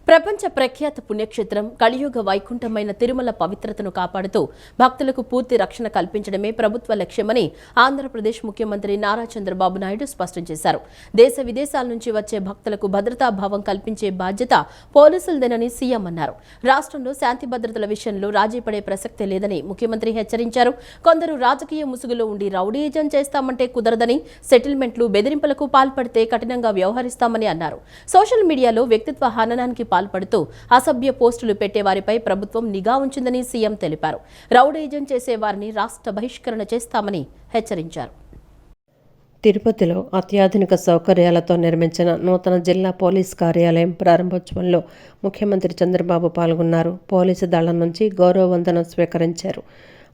ప్రపంచ ప్రఖ్యాత పుణ్యక్షేత్రం కలియుగ వైకుంఠమైన తిరుమల పవిత్రతను కాపాడుతూ భక్తులకు పూర్తి రక్షణ కల్పించడమే ప్రభుత్వ లక్ష్యమని ఆంధ్రప్రదేశ్ ముఖ్యమంత్రి నారా చంద్రబాబు నాయుడు స్పష్టం చేశారు. దేశ విదేశాల నుంచి వచ్చే భక్తులకు భద్రతా భావం కల్పించే బాధ్యత పోలీసులదేనని సీఎం అన్నారు. రాష్ట్రంలో శాంతి భద్రతల విషయంలో రాజీ పడే ప్రసక్తే లేదని ముఖ్యమంత్రి హెచ్చరించారు. కొందరు రాజకీయ ముసుగులో ఉండి రౌడీజం చేస్తామంటే కుదరదని, సెటిల్మెంట్లు బెదిరింపులకు పాల్పడితే కఠినంగా వ్యవహరిస్తామని అన్నారు. సోషల్ మీడియాలో వ్యక్తిత్వ హననానికి పాల్పడుతూ అసభ్య పోస్టులు పెట్టేవారిపై ప్రభుత్వం నిఘా ఉంచిందని సీఎం తెలిపారు. రౌడీజం చేసేవారిని రాష్ట్ర బహిష్కరణ చేస్తామని హెచ్చరించారు. తిరుపతిలో అత్యాధునిక సౌకర్యాలతో నిర్మించిన నూతన జిల్లా పోలీస్ కార్యాలయం ప్రారంభోత్సవంలో ముఖ్యమంత్రి చంద్రబాబు పాల్గొన్నారు. పోలీసు దళం నుంచి గౌరవ వందనం స్వీకరించారు.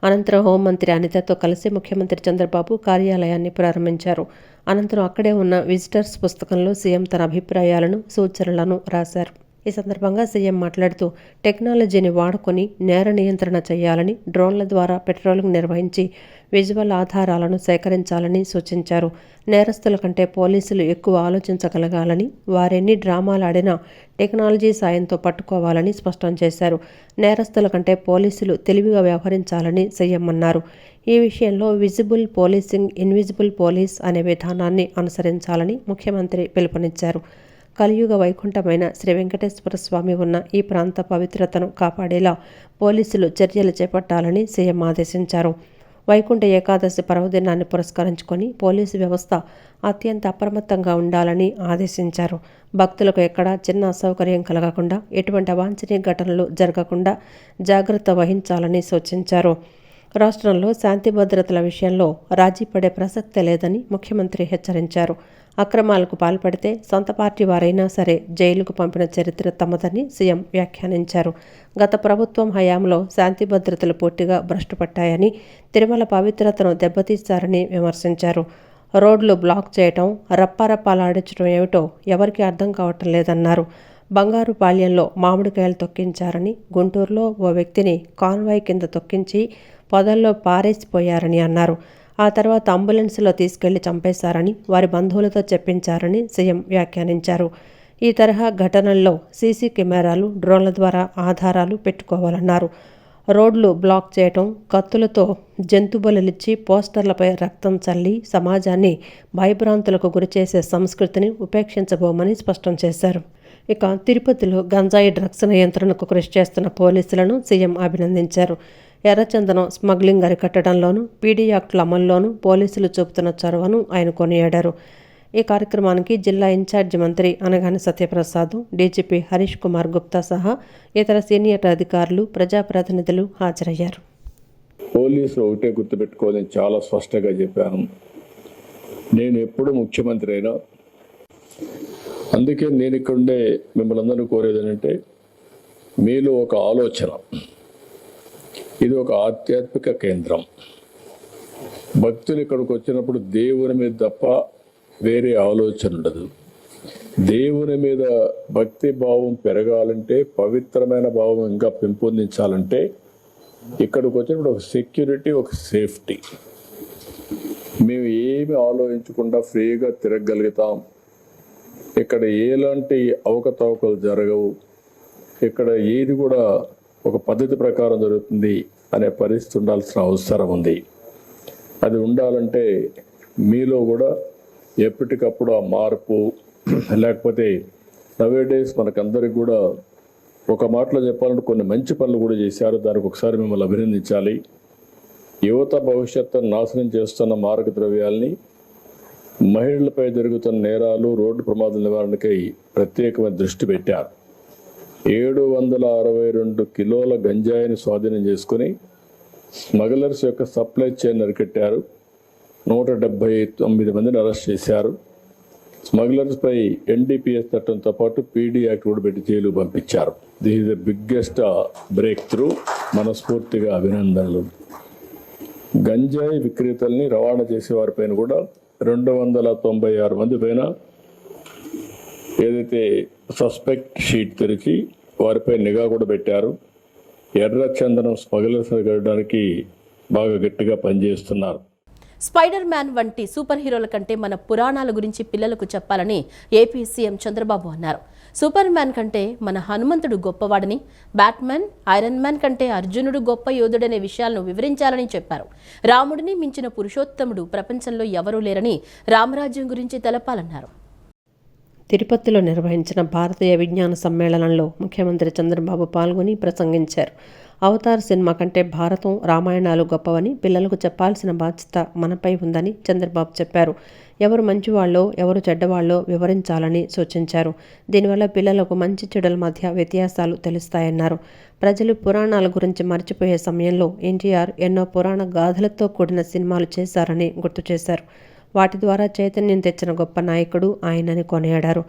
అనంతరం హోంమంత్రి అనితతో కలిసి ముఖ్యమంత్రి చంద్రబాబు కార్యాలయాన్ని ప్రారంభించారు. అనంతరం అక్కడే ఉన్న విజిటర్స్ పుస్తకంలో సీఎం తన అభిప్రాయాలను, సూచనలను రాశారు. ఈ సందర్భంగా సీఎం మాట్లాడుతూ టెక్నాలజీని వాడుకొని నేర నియంత్రణ చేయాలని, డ్రోన్ల ద్వారా పెట్రోలింగ్ నిర్వహించి విజువల్ ఆధారాలను సేకరించాలని సూచించారు. నేరస్తుల కంటే పోలీసులు ఎక్కువ ఆలోచించగలగాలని, వారెన్ని డ్రామాలు ఆడినా టెక్నాలజీ సాయంతో పట్టుకోవాలని స్పష్టం చేశారు. నేరస్తుల కంటే పోలీసులు తెలివిగా వ్యవహరించాలని సీఎం అన్నారు. ఈ విషయంలో విజిబుల్ పోలీసింగ్, ఇన్విజిబుల్ పోలీస్ అనే విధానాన్ని అనుసరించాలని ముఖ్యమంత్రి పిలుపునిచ్చారు. కలియుగ వైకుంఠమైన శ్రీ వెంకటేశ్వర స్వామి ఉన్న ఈ ప్రాంత పవిత్రతను కాపాడేలా పోలీసులు చర్యలు చేపట్టాలని సీఎం ఆదేశించారు. వైకుంఠ ఏకాదశి పర్వదినాన్ని పురస్కరించుకొని పోలీసు వ్యవస్థ అత్యంత అప్రమత్తంగా ఉండాలని ఆదేశించారు. భక్తులకు ఎక్కడా చిన్న అసౌకర్యం కలగకుండా, ఎటువంటి అవాంఛనీయ ఘటనలు జరగకుండా జాగ్రత్త వహించాలని సూచించారు. రాష్ట్రంలో శాంతి భద్రతల విషయంలో రాజీ పడే ప్రసక్తే లేదని ముఖ్యమంత్రి హెచ్చరించారు. అక్రమాలకు పాల్పడితే సొంత పార్టీ వారైనా సరే జైలుకు పంపిన చరిత్ర తమదని సీఎం వ్యాఖ్యానించారు. గత ప్రభుత్వం హయాంలో శాంతి భద్రతలు పూర్తిగా భ్రష్టుపట్టాయని, తిరుమల పవిత్రతను దెబ్బతీశారని విమర్శించారు. రోడ్లు బ్లాక్ చేయటం, రప్పారప్పాలాడించడం ఏమిటో ఎవరికీ అర్థం కావటం లేదన్నారు. బంగారుపాళ్యంలో మామిడికాయలు తొక్కించారని, గుంటూరులో ఓ వ్యక్తిని కాన్వాయ్ కింద తొక్కించి పొదల్లో పారేసిపోయారని అన్నారు. ఆ తర్వాత అంబులెన్స్లో తీసుకెళ్లి చంపేశారని, వారి బంధువులతో చెప్పించారని సీఎం వ్యాఖ్యానించారు. ఈ తరహా ఘటనల్లో సీసీ కెమెరాలు, డ్రోన్ల ద్వారా ఆధారాలు పెట్టుకోవాలన్నారు. రోడ్లు బ్లాక్ చేయటం, కత్తులతో జంతుబలులిచ్చి పోస్టర్లపై రక్తం చల్లి సమాజాన్ని భయభ్రాంతులకు గురిచేసే సంస్కృతిని ఉపేక్షించబోమని స్పష్టం చేశారు. ఇక తిరుపతిలో గంజాయి డ్రగ్స్ నియంత్రణకు కృషి చేస్తున్న పోలీసులను సీఎం అభినందించారు. ఎర్రచందనం స్మగ్లింగ్ అరికట్టడంలోనూ, పీడీ యాక్టుల అమల్లోనూ పోలీసులు చూపుతున్న చొరవను ఆయన కొనియాడారు. ఈ కార్యక్రమానికి జిల్లా ఇన్ఛార్జి మంత్రి అనగాని సత్యప్రసాద్, డీజీపీ హరీష్ కుమార్ గుప్తా సహా ఇతర సీనియర్ అధికారులు, ప్రజాప్రతినిధులు హాజరయ్యారు. పోలీసులు ఒకటే గుర్తుపెట్టుకోవాలని చాలా స్పష్టంగా చెప్పాను. నేను ఎప్పుడు ముఖ్యమంత్రి అయినా, అందుకే నేను ఇక్కడుండే మిమ్మల్ని అందరూ కోరేది ఏంటంటే, మీలో ఒక ఆలోచన, ఇది ఒక ఆధ్యాత్మిక కేంద్రం. భక్తులు ఇక్కడికి వచ్చినప్పుడు దేవుని మీద తప్ప వేరే ఆలోచన ఉండదు. దేవుని మీద భక్తి భావం పెరగాలంటే, పవిత్రమైన భావం ఇంకా పెంపొందించాలంటే ఇక్కడికి వచ్చినప్పుడు ఒక సెక్యూరిటీ, ఒక సేఫ్టీ. మేము ఏమి ఆలోచించకుండా ఫ్రీగా తిరగగలుగుతాం. ఇక్కడ ఎలాంటి అవకతవకలు జరగవు. ఇక్కడ ఏది కూడా ఒక పద్ధతి ప్రకారం జరుగుతుంది అనే పరిస్థితి ఉండాల్సిన అవసరం ఉంది. అది ఉండాలంటే మీలో కూడా ఎప్పటికప్పుడు ఆ మార్పు, లేకపోతే నవేడేస్ మనకందరికి కూడా ఒక మాటలో చెప్పాలంటే కొన్ని మంచి పనులు కూడా చేశారు. దానికి ఒకసారి మిమ్మల్ని అభినందించాలి. యువత భవిష్యత్తును నాశనం చేస్తున్న మారక ద్రవ్యాల్ని, మహిళలపై జరుగుతున్న నేరాలు, రోడ్డు ప్రమాదాల నివారణకై ప్రత్యేకమైన దృష్టి పెట్టారు. 762 కిలోల గంజాయిని స్వాధీనం చేసుకుని స్మగ్లర్స్ యొక్క సప్లై చైన్ అరికట్టారు. 179 మందిని అరెస్ట్ చేశారు. స్మగ్లర్స్ పై ఎన్డీపీఎస్ చట్టంతో పాటు పీడీ యాక్ట్ కూడా పెట్టి జైలు పంపించారు. This is the biggest break through. మనస్ఫూర్తిగా అభినందనలు. గంజాయి విక్రేతల్ని రవాణా చేసే వారిపైన కూడా 296 మంది పైన ఏదైతే సస్పెక్ట్ షీట్ తెరిచి వారిపై నిఘా కూడా పెట్టారు. ఎర్రచందనం స్మగ్లర్స్ అరికట్టడానికి బాగా గట్టిగా పనిచేస్తున్నారు. స్పైడర్ మ్యాన్ వంటి సూపర్ హీరోల కంటే మన పురాణాల గురించి పిల్లలకు చెప్పాలని ఏపీ సీఎం చంద్రబాబు అన్నారు. సూపర్ మ్యాన్ కంటే మన హనుమంతుడు గొప్పవాడని, బ్యాట్మ్యాన్, ఐరన్ మ్యాన్ కంటే అర్జునుడు గొప్ప యోధుడనే విషయాలను వివరించాలని చెప్పారు. రాముడిని మించిన పురుషోత్తముడు ప్రపంచంలో ఎవరూ లేరని, రామరాజ్యం గురించి తెలపాలన్నారు. తిరుపతిలో నిర్వహించిన భారతీయ విజ్ఞాన సమ్మేళనంలో ముఖ్యమంత్రి చంద్రబాబు పాల్గొని ప్రసంగించారు. అవతార్ సినిమా కంటే భారతం, రామాయణాలు గొప్పవని పిల్లలకు చెప్పాల్సిన బాధ్యత మనపై ఉందని చంద్రబాబు చెప్పారు. ఎవరు మంచివాళ్ళో ఎవరు చెడ్డవాళ్ళో వివరించాలని సూచించారు. దీనివల్ల పిల్లలకు మంచి చెడుల మధ్య వ్యత్యాసాలు తెలుస్తాయన్నారు. ప్రజలు పురాణాల గురించి మర్చిపోయే సమయంలో ఎన్టీఆర్ ఎన్నో పురాణ గాథలతో కూడిన సినిమాలు చేశారని గుర్తు చేశారు. వాటి ద్వారా చైతన్యం తెచ్చిన గొప్ప నాయకుడు ఆయనని కొనియాడారు.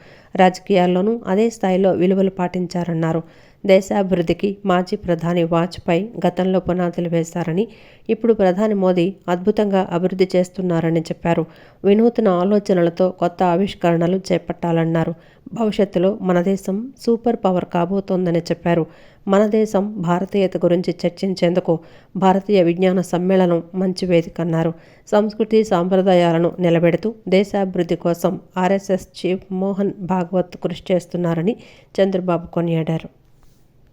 రాజకీయాల్లోనూ అదే స్థాయిలో విలువలు పాటించారన్నారు. దేశాభివృద్ధికి మాజీ ప్రధాని వాజ్పేయి గతంలో పునాదులు వేశారని, ఇప్పుడు ప్రధాని మోదీ అద్భుతంగా అభివృద్ధి చేస్తున్నారని చెప్పారు. వినూత్న ఆలోచనలతో కొత్త ఆవిష్కరణలు చేపట్టాలన్నారు. భవిష్యత్తులో మన దేశం సూపర్ పవర్ కాబోతోందని చెప్పారు. మన దేశం భారతీయత గురించి చర్చించేందుకు భారతీయ విజ్ఞాన సమ్మేళనం మంచి వేదిక అన్నారు. సంస్కృతి సాంప్రదాయాలను నిలబెడుతూ దేశాభివృద్ధి కోసం ఆర్ఎస్ఎస్ చీఫ్ మోహన్ భాగవత్ కృషి చేస్తున్నారని చంద్రబాబు కొనియాడారు.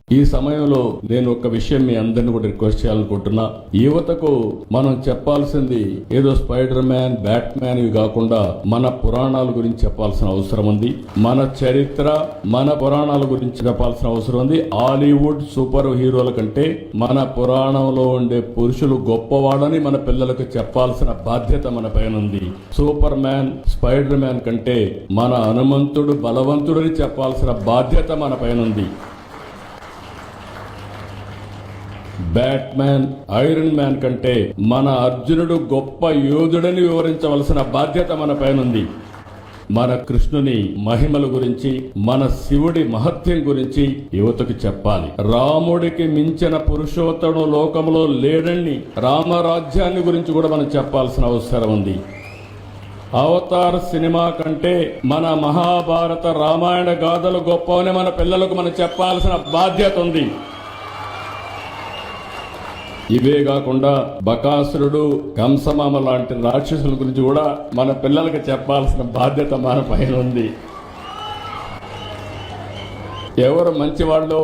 ఈ సమయంలో నేను ఒక విషయం మీ అందరిని కూడా రిక్వెస్ట్ చేయాలనుకుంటున్నా. యువతకు మనం చెప్పాల్సింది ఏదో స్పైడర్ మ్యాన్, బ్యాట్ మ్యాన్ ఇవి కాకుండా మన పురాణాల గురించి చెప్పాల్సిన అవసరం ఉంది. మన చరిత్ర, మన పురాణాల గురించి చెప్పాల్సిన అవసరం ఉంది. హాలీవుడ్ సూపర్ హీరోల కంటే మన పురాణంలో ఉండే పురుషులు గొప్పవాడని మన పిల్లలకు చెప్పాల్సిన బాధ్యత మన పైన ఉంది. సూపర్ మ్యాన్, స్పైడర్ మ్యాన్ కంటే మన హనుమంతుడు బలవంతుడని చెప్పాల్సిన బాధ్యత మన పైన ఉంది. బ్యాట్మ్యాన్, ఐరన్ మ్యాన్ కంటే మన అర్జునుడు గొప్ప యోధుడని వివరించవలసిన బాధ్యత మన పైనుంది. మన కృష్ణుని మహిమల గురించి, మన శివుడి మహత్యం గురించి యువతకు చెప్పాలి. రాముడికి మించిన పురుషోత్తముడు లోకంలో లేడని రామరాజ్యాన్ని గురించి కూడా మనం చెప్పాల్సిన అవసరం ఉంది. అవతార్ సినిమా కంటే మన మహాభారత, రామాయణ గాథలు గొప్పవని మన పిల్లలకు మనం చెప్పాల్సిన బాధ్యత ఉంది. ఇవే కాకుండా బకాసురుడు, కంసమామ లాంటి రాక్షసుల గురించి కూడా మన పిల్లలకి చెప్పాల్సిన బాధ్యత మన పైన ఉంది. ఎవరు మంచివాళ్ళో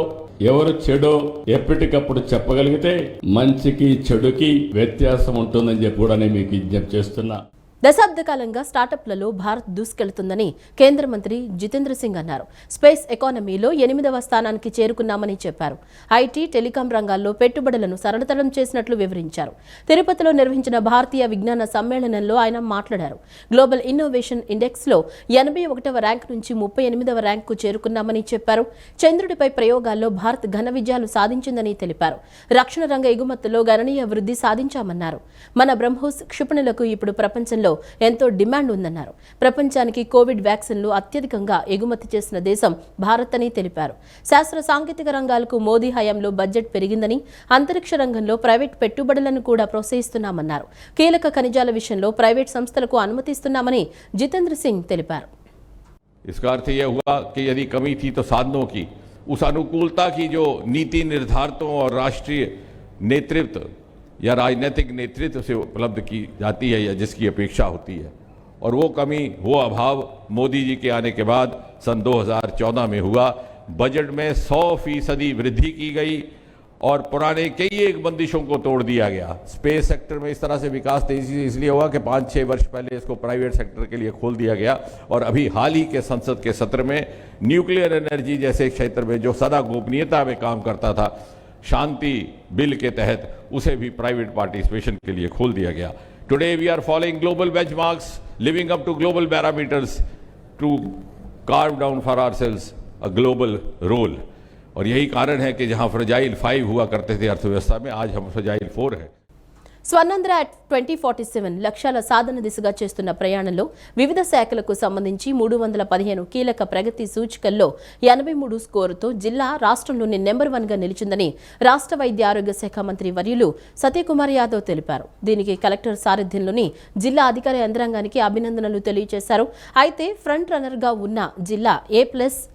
ఎవరు చెడో ఎప్పటికప్పుడు చెప్పగలిగితే మంచికి చెడుకి వ్యత్యాసం ఉంటుందని చెప్పి కూడా నేను మీకు విజ్ఞప్తి చేస్తున్నా. దశాబ్ద కాలంగా స్టార్టప్లలో భారత్ దూసుకెళ్తుందని కేంద్ర మంత్రి జితేంద్ర సింగ్ అన్నారు. స్పేస్ ఎకానమీలో 8వ స్థానానికి చేరుకున్నామని చెప్పారు. ఐటీ, టెలికాం రంగాల్లో పెట్టుబడులను సరళతరం చేసినట్లు వివరించారు. తిరుపతిలో నిర్వహించిన భారతీయ విజ్ఞాన సమ్మేళనంలో ఆయన మాట్లాడారు. గ్లోబల్ ఇన్నోవేషన్ ఇండెక్స్లో 81వ ర్యాంక్ నుంచి 38వ ర్యాంకు చేరుకున్నామని చెప్పారు. చంద్రుడిపై ప్రయోగాల్లో భారత్ ఘన విజయాలు సాధించిందని తెలిపారు. రక్షణ రంగ ఎగుమతుల్లో గణనీయ వృద్ధి సాధించామన్నారు. మన బ్రహ్మోస్ క్షిపణులకు ఇప్పుడు ప్రపంచంలో ఎంతో డిమాండ్ ఉందన్నారు. ప్రపంచానికి కోవిడ్ వ్యాక్సిన్లు అత్యధికంగా ఎగుమతి చేసిన దేశం భారత్ అని తెలిపారు. శాస్త్ర సాంకేతిక రంగాలకు మోదీ హయాంలో బడ్జెట్ పెరిగిందని, అంతరిక్ష రంగంలో ప్రైవేట్ పెట్టుబడులను కూడా ప్రోత్సహిస్తున్నామన్నారు. కీలక ఖనిజాల విషయంలో ప్రైవేట్ సంస్థలకు అనుమతిస్తున్నామని జితేంద్ర సింగ్ తెలిపారు. इसका अर्थ यह हुआ कि यदि कमी थी तो साधनों की, उस अनुकूलता की जो नीति निर्धारकों और राष्ट्रीय नेतृत्व या राजनीतिक नेतृत्व से उपलब्ध की जाती है या जिसकी अपेक्षा होती है, और वो कमी, वो अभाव मोदी जी के आने के बाद सन 2014 में हुआ. बजट में 100% वृद्धि की गई और पुराने कई एक बंदिशों को तोड़ दिया गया. स्पेस सेक्टर में इस तरह से विकास तेजी से इसलिए हुआ कि 5-6 वर्ष पहले इसको प्राइवेट सेक्टर के लिए खोल दिया गया, और अभी हाल ही के संसद के सत्र में न्यूक्लियर एनर्जी जैसे क्षेत्र में जो सदा गोपनीयता में काम करता था, शांति बिल के तहत उसे भी प्राइवेट पार्टिसिपेशन के लिए खोल दिया गया. Today we are following global benchmarks, living up to global parameters to carve down for ourselves a global role. और यही कारण है कि जहां फ्रजाइल 5 हुआ करते थे अर्थव्यवस्था में, आज हम फ्रजाइल 4 है. స్వర్ణాంధ్ర 2047 లక్ష్యాల సాధన దిశగా చేస్తున్న ప్రయాణంలో వివిధ శాఖలకు సంబంధించి 315 కీలక ప్రగతి సూచికల్లో 83 స్కోరుతో జిల్లా రాష్ట్రంలోని నెంబర్ 1గా నిలిచిందని రాష్ట్ర వైద్య ఆరోగ్య శాఖ మంత్రి వర్యులు సత్యకుమార్ యాదవ్ తెలిపారు. దీనికి కలెక్టర్ సారథ్యంలోని జిల్లా అధికార యంత్రాంగానికి అభినందనలు తెలియజేశారు. అయితే ఫ్రంట్ రన్నర్గా ఉన్న జిల్లా A+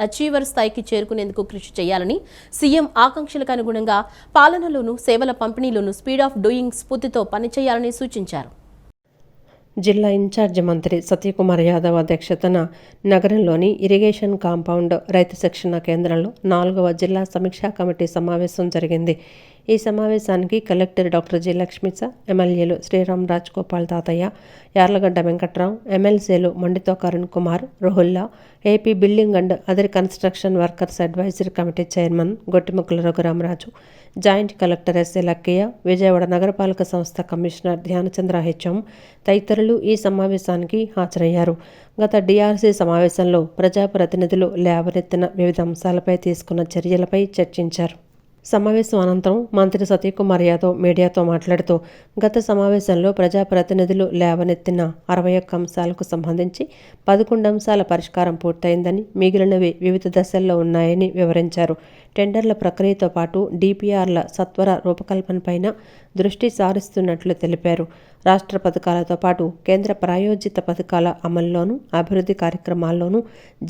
అచీవర్ స్థాయికి చేరుకునేందుకు కృషి చేయాలని, సీఎం ఆకాంక్షలకు అనుగుణంగా పాలనలోనూ సేవల పంపిణీలోనూ స్పీడ్ ఆఫ్ డూయింగ్ స్ఫూర్తితో పనిచేయాలని సూచించారు. జిల్లా ఇన్ఛార్జి మంత్రి సత్యకుమార్ యాదవ్ అధ్యక్షతన నగరంలోని ఇరిగేషన్ కాంపౌండ్ రైతు శిక్షణ కేంద్రంలో 4వ జిల్లా సమీక్షా కమిటీ సమావేశం జరిగింది. ఈ సమావేశానికి కలెక్టర్ డాక్టర్ జి. లక్ష్మిస, ఎమ్మెల్యేలు శ్రీరామ్ రాజ్ గోపాల్ తాతయ్య, యార్లగడ్డ వెంకట్రావు, ఎమ్మెల్సీలు మండితో Karun Kumar, Ruhulla, AP building and other construction workers advisory committee chairman Gottimukkala Raghuramaraju, joint collector SA Lakkaiah, Vijayawada నగరపాలక సంస్థ కమిషనర్ ధ్యానచంద్ర హెచ్ఎం తదితరులు ఈ సమావేశానికి హాజరయ్యారు. గత డిఆర్సీ సమావేశంలో ప్రజాప్రతినిధులు లేవనెత్తిన వివిధ అంశాలపై తీసుకున్న చర్యలపై చర్చించారు. సమావేశం అనంతరం మంత్రి సత్యకుమార్ యాదవ్ మీడియాతో మాట్లాడుతూ, గత సమావేశంలో ప్రజాప్రతినిధులు లేవనెత్తిన 61 అంశాలకు సంబంధించి 11 అంశాల పరిష్కారం పూర్తయిందని, మిగిలినవి వివిధ దశల్లో ఉన్నాయని వివరించారు. టెండర్ల ప్రక్రియతో పాటు డిపిఆర్ల సత్వర రూపకల్పనపైన దృష్టి సారిస్తున్నట్లు తెలిపారు. రాష్ట్ర పథకాలతో పాటు కేంద్ర ప్రాయోజిత పథకాల అమల్లోనూ, అభివృద్ధి కార్యక్రమాల్లోనూ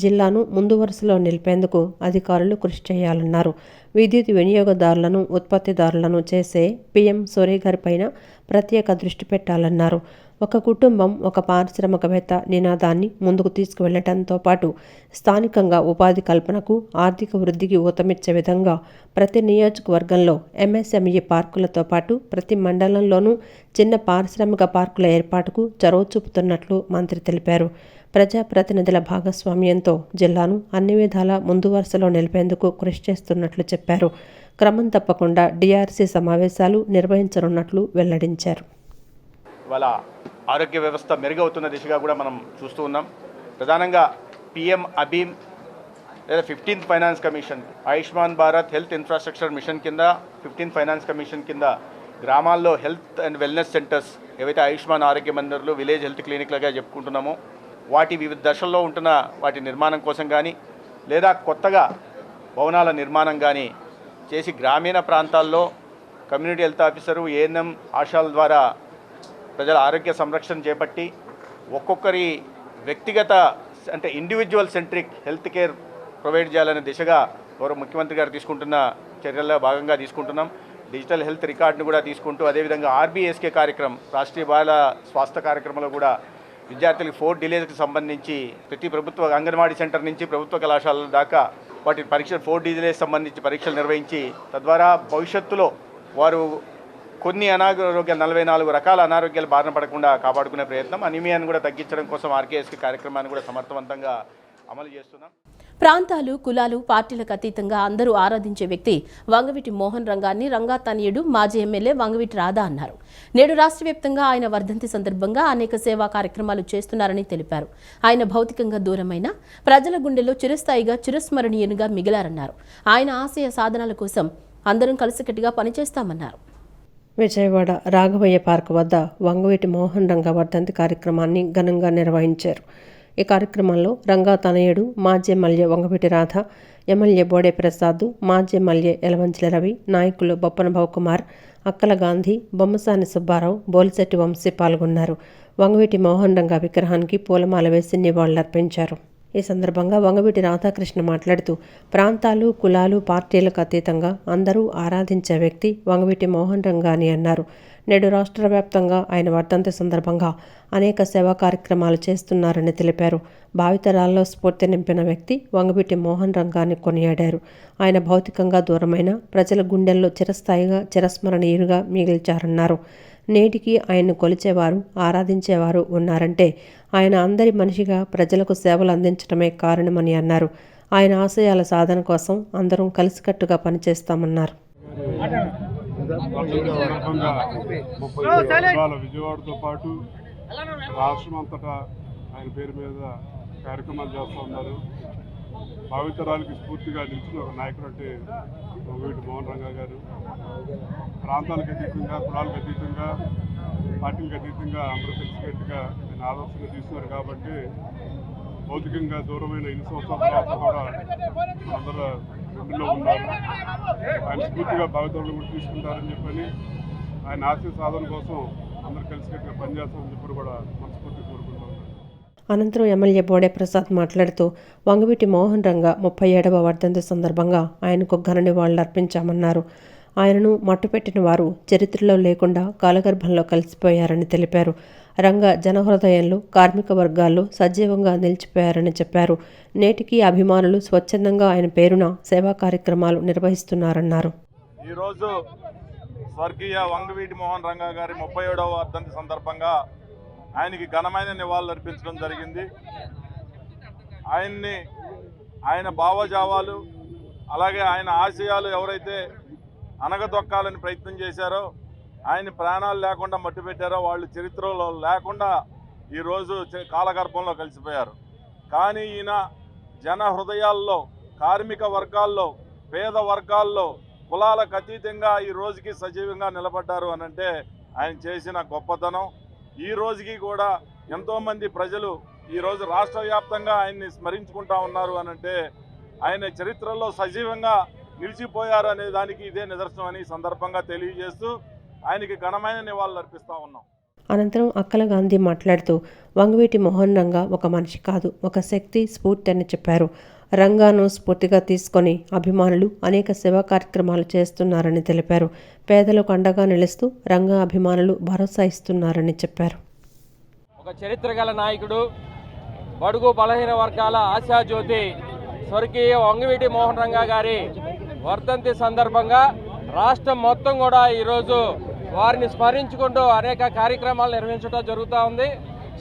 జిల్లాను ముందు వరుసలో నిలిపేందుకు అధికారులు కృషి చేయాలన్నారు. విద్యుత్ వినియోగదారులను, ఉత్పత్తిదారులను చేసే పీఎం సూర్యగారిపైన ప్రత్యేక దృష్టి పెట్టాలన్నారు. ఒక కుటుంబం ఒక పారిశ్రామికవేత్త నినాదాన్ని ముందుకు తీసుకువెళ్లడంతో పాటు స్థానికంగా ఉపాధి కల్పనకు, ఆర్థిక వృద్ధికి ఊతమిచ్చే విధంగా ప్రతి నియోజకవర్గంలో ఎంఎస్ఎంఈ పార్కులతో పాటు ప్రతి మండలంలోనూ చిన్న పారిశ్రామిక పార్కుల ఏర్పాటుకు చొరవ చూపుతున్నట్లు మంత్రి తెలిపారు. ప్రజాప్రతినిధుల భాగస్వామ్యంతో జిల్లాను అన్ని విధాలా ముందు వరుసలో నిలిపేందుకు కృషి చేస్తున్నట్లు చెప్పారు. క్రమం తప్పకుండా డిఆర్సీ సమావేశాలు నిర్వహించనున్నట్లు వెల్లడించారు. ఇవాళ ఆరోగ్య వ్యవస్థ మెరుగవుతున్న దిశగా కూడా మనం చూస్తూ ఉన్నాం. ప్రధానంగా పిఎం అబీమ్ లేదా 15th finance commission, Ayushman Bharat health infrastructure machine కింద 15th ఫైనాన్స్ కమిషన్ కింద గ్రామాల్లో హెల్త్ అండ్ వెల్నెస్ సెంటర్స్, ఏవైతే ఆయుష్మాన్ ఆరోగ్య మందిర్లు, విలేజ్ హెల్త్ క్లినిక్లుగా చెప్పుకుంటున్నామో వాటి వివిధ దశల్లో ఉంటున్న వాటి నిర్మాణం కోసం కానీ, లేదా కొత్తగా భవనాల నిర్మాణం కానీ చేసి గ్రామీణ ప్రాంతాల్లో కమ్యూనిటీ హెల్త్ ఆఫీసరు, ఏఎన్ఎం, ఆశాల ద్వారా ప్రజల ఆరోగ్య సంరక్షణ చేపట్టి ఒక్కొక్కరి వ్యక్తిగత అంటే individual centric health care provide చేయాలనే దిశగా గౌరవ ముఖ్యమంత్రి గారు తీసుకుంటున్న చర్యల్లో భాగంగా తీసుకుంటున్నాం. డిజిటల్ హెల్త్ రికార్డును కూడా తీసుకుంటూ, అదేవిధంగా ఆర్బీఎస్కే కార్యక్రమం, రాష్ట్రీయ బాల స్వాస్థ్య కార్యక్రమంలో కూడా విద్యార్థులకు 4 డిలేస్కి సంబంధించి ప్రతి ప్రభుత్వ అంగన్వాడీ సెంటర్ నుంచి ప్రభుత్వ కళాశాలల దాకా వాటి పరీక్షలు 4 డిలేస్ సంబంధించి పరీక్షలు నిర్వహించి, తద్వారా భవిష్యత్తులో వారు కొన్ని అనారోగ్యాలు 44 రకాల అనారోగ్యాలు బారిన పడకుండా కాపాడుకునే ప్రయత్నం, అనీమియాను కూడా తగ్గించడం కోసం ఆర్కేఎస్కి కార్యక్రమాన్ని కూడా సమర్థవంతంగా అమలు చేస్తున్నాం. ప్రాంతాలు, కులాలు, పార్టీలకు అతీతంగా అందరూ ఆరాధించే వ్యక్తి వంగవీటి మోహన్ రంగాన్ని రంగా తనయుడు మాజీ ఎమ్మెల్యే వంగవీటి రాధా అన్నారు. నేడు రాష్ట్ర వ్యాప్తంగా ఆయన వర్ధంతి సందర్భంగా అనేక సేవా కార్యక్రమాలు చేస్తున్నారని తెలిపారు. ఆయన భౌతికంగా దూరమైన ప్రజల గుండెల్లో చిరస్థాయిగా చిరస్మరణీయునిగా మిగిలారన్నారు. ఆయన ఆశయ సాధనాల కోసం అందరం కలిసికట్టుగా పనిచేస్తామన్నారు. విజయవాడ రాఘవయ్య పార్క్ వద్ద వంగవీటి మోహన్ రంగా వర్ధంతి కార్యక్రమాన్ని ఘనంగా నిర్వహించారు. ఈ కార్యక్రమంలో రంగా తనయుడు మాజీ ఎమ్మెల్యే వంగవీటి రాధ, ఎమ్మెల్యే బోడే ప్రసాద్, మాజీ ఎమ్మెల్యే యలమంచిలి రవి, నాయకులు బొప్పన భవకుమార్, అక్కల గాంధీ, బొమ్మసాని సుబ్బారావు, బోలిశెట్టి వంశీ పాల్గొన్నారు. వంగవీటి మోహన్ రంగా విగ్రహానికి పూలమాల వేసి నివాళులర్పించారు. ఈ సందర్భంగా వంగవీటి రాధాకృష్ణ మాట్లాడుతూ, ప్రాంతాలు, కులాలు, పార్టీలకు అతీతంగా అందరూ ఆరాధించే వ్యక్తి వంగవీటి మోహన్ రంగా అని అన్నారు. నేడు రాష్ట్ర వ్యాప్తంగా ఆయన వర్ధంతి సందర్భంగా అనేక సేవా కార్యక్రమాలు చేస్తున్నారని తెలిపారు. భావితరాల్లో స్ఫూర్తి నింపిన వ్యక్తి వంగవీటి మోహన్ రంగాన్ని కొనియాడారు. ఆయన భౌతికంగా దూరమైన ప్రజల గుండెల్లో చిరస్థాయిగా చిరస్మరణీయులుగా మిగిల్చారన్నారు. నేటికి ఆయన్ను కొలిచేవారు, ఆరాధించేవారు ఉన్నారంటే ఆయన అందరి మనిషిగా ప్రజలకు సేవలు అందించడమే కారణమని అన్నారు. ఆయన ఆశయాల సాధన కోసం అందరం కలిసికట్టుగా పనిచేస్తామన్నారు. విజయవాడతో పాటు రాష్ట్రం అంతటా ఆయన పేరు మీద కార్యక్రమాలు చేస్తూ ఉన్నారు. భావితరాలకి స్ఫూర్తిగా నిలిచిన ఒక నాయకుడు అంటే వంగవీటి మోహన్ రంగా గారు. ప్రాంతాలకు అతీతంగా, కులాలకు అతీతంగా, పార్టీలకు అతీతంగా అందరూ కలిసికట్టుగా ఆయన ఆదర్శంగా తీసుకున్నారు. కాబట్టి భౌతికంగా దూరమైన 8 సంవత్సరాల తర్వాత కూడా అందరూ గుండెల్లో ఉన్నారు. ఆయన స్ఫూర్తిగా భావితరాలు కూడా తీసుకుంటారని చెప్పని, ఆయన ఆశయ సాధన కోసం అందరూ కలిసికట్టుగా పనిచేస్తామని చెప్పి కూడా మనస్ఫూర్తి కోరుకుంటాం. అనంతరం ఎమ్మెల్యే బోడే ప్రసాద్ మాట్లాడుతూ, వంగవీటి మోహన్ రంగా 37వ వర్ధంతి సందర్భంగా ఆయనకు ఘన నివాళులర్పించామన్నారు. ఆయనను మట్టుపెట్టిన వారు చరిత్రలో లేకుండా కాలగర్భంలో కలిసిపోయారని తెలిపారు. రంగా జనహృదయంలో కార్మిక వర్గాల్లో సజీవంగా నిలిచిపోయారని చెప్పారు. నేటికి అభిమానులు స్వచ్ఛందంగా ఆయన పేరున సేవా కార్యక్రమాలు నిర్వహిస్తున్నారన్నారు. ఈరోజు స్వర్గీయ వంగవీటి మోహన్ రంగా గారి 37వ వర్ధంతి సందర్భంగా ఆయనకి ఘనమైన నివాళులు అర్పించడం జరిగింది. ఆయన భావజావాలు అలాగే ఆయన ఆశయాలు ఎవరైతే అనగదొక్కాలని ప్రయత్నం చేశారో, ఆయన ప్రాణాలు లేకుండా మట్టు పెట్టారో వాళ్ళు చరిత్రలో లేకుండా ఈరోజు కాలగర్భంలో కలిసిపోయారు. కానీ ఈయన జన హృదయాల్లో, కార్మిక వర్గాల్లో, పేద వర్గాల్లో కులాలకు అతీతంగా ఈ రోజుకి సజీవంగా నిలబడ్డారు అనంటే ఆయన చేసిన గొప్పతనం. ఈ రోజుకి కూడా ఎంతోమంది ప్రజలు ఈరోజు రాష్ట్ర వ్యాప్తంగా ఆయన్ని స్మరించుకుంటా ఉన్నారు అనంటే ఆయన చరిత్రలో సజీవంగా నిలిచిపోయారు అనే దానికి ఇదే నిదర్శనం అని సందర్భంగా తెలియజేస్తూ ఆయనకి ఘనమైన నివాళులు అర్పిస్తూ ఉన్నాం. అనంతరం అక్కల గాంధీ మాట్లాడుతూ వంగవీటి మోహన్ రంగా ఒక మనిషి కాదు, ఒక శక్తి, స్ఫూర్తి అని చెప్పారు. రంగాను స్ఫూర్తిగా తీసుకొని అభిమానులు అనేక సేవా కార్యక్రమాలు చేస్తున్నారని తెలిపారు. పేదలకు అండగా నిలుస్తూ రంగా అభిమానులు భరోసా ఇస్తున్నారని చెప్పారు. ఒక చరిత్ర గల నాయకుడు, బడుగు బలహీన వర్గాల ఆశాజ్యోతి స్వర్గీయ వంగవీటి మోహన్ రంగా గారి వర్ధంతి సందర్భంగా రాష్ట్రం మొత్తం కూడా ఈరోజు వారిని స్మరించుకుంటూ అనేక కార్యక్రమాలు నిర్వహించడం జరుగుతూ ఉంది.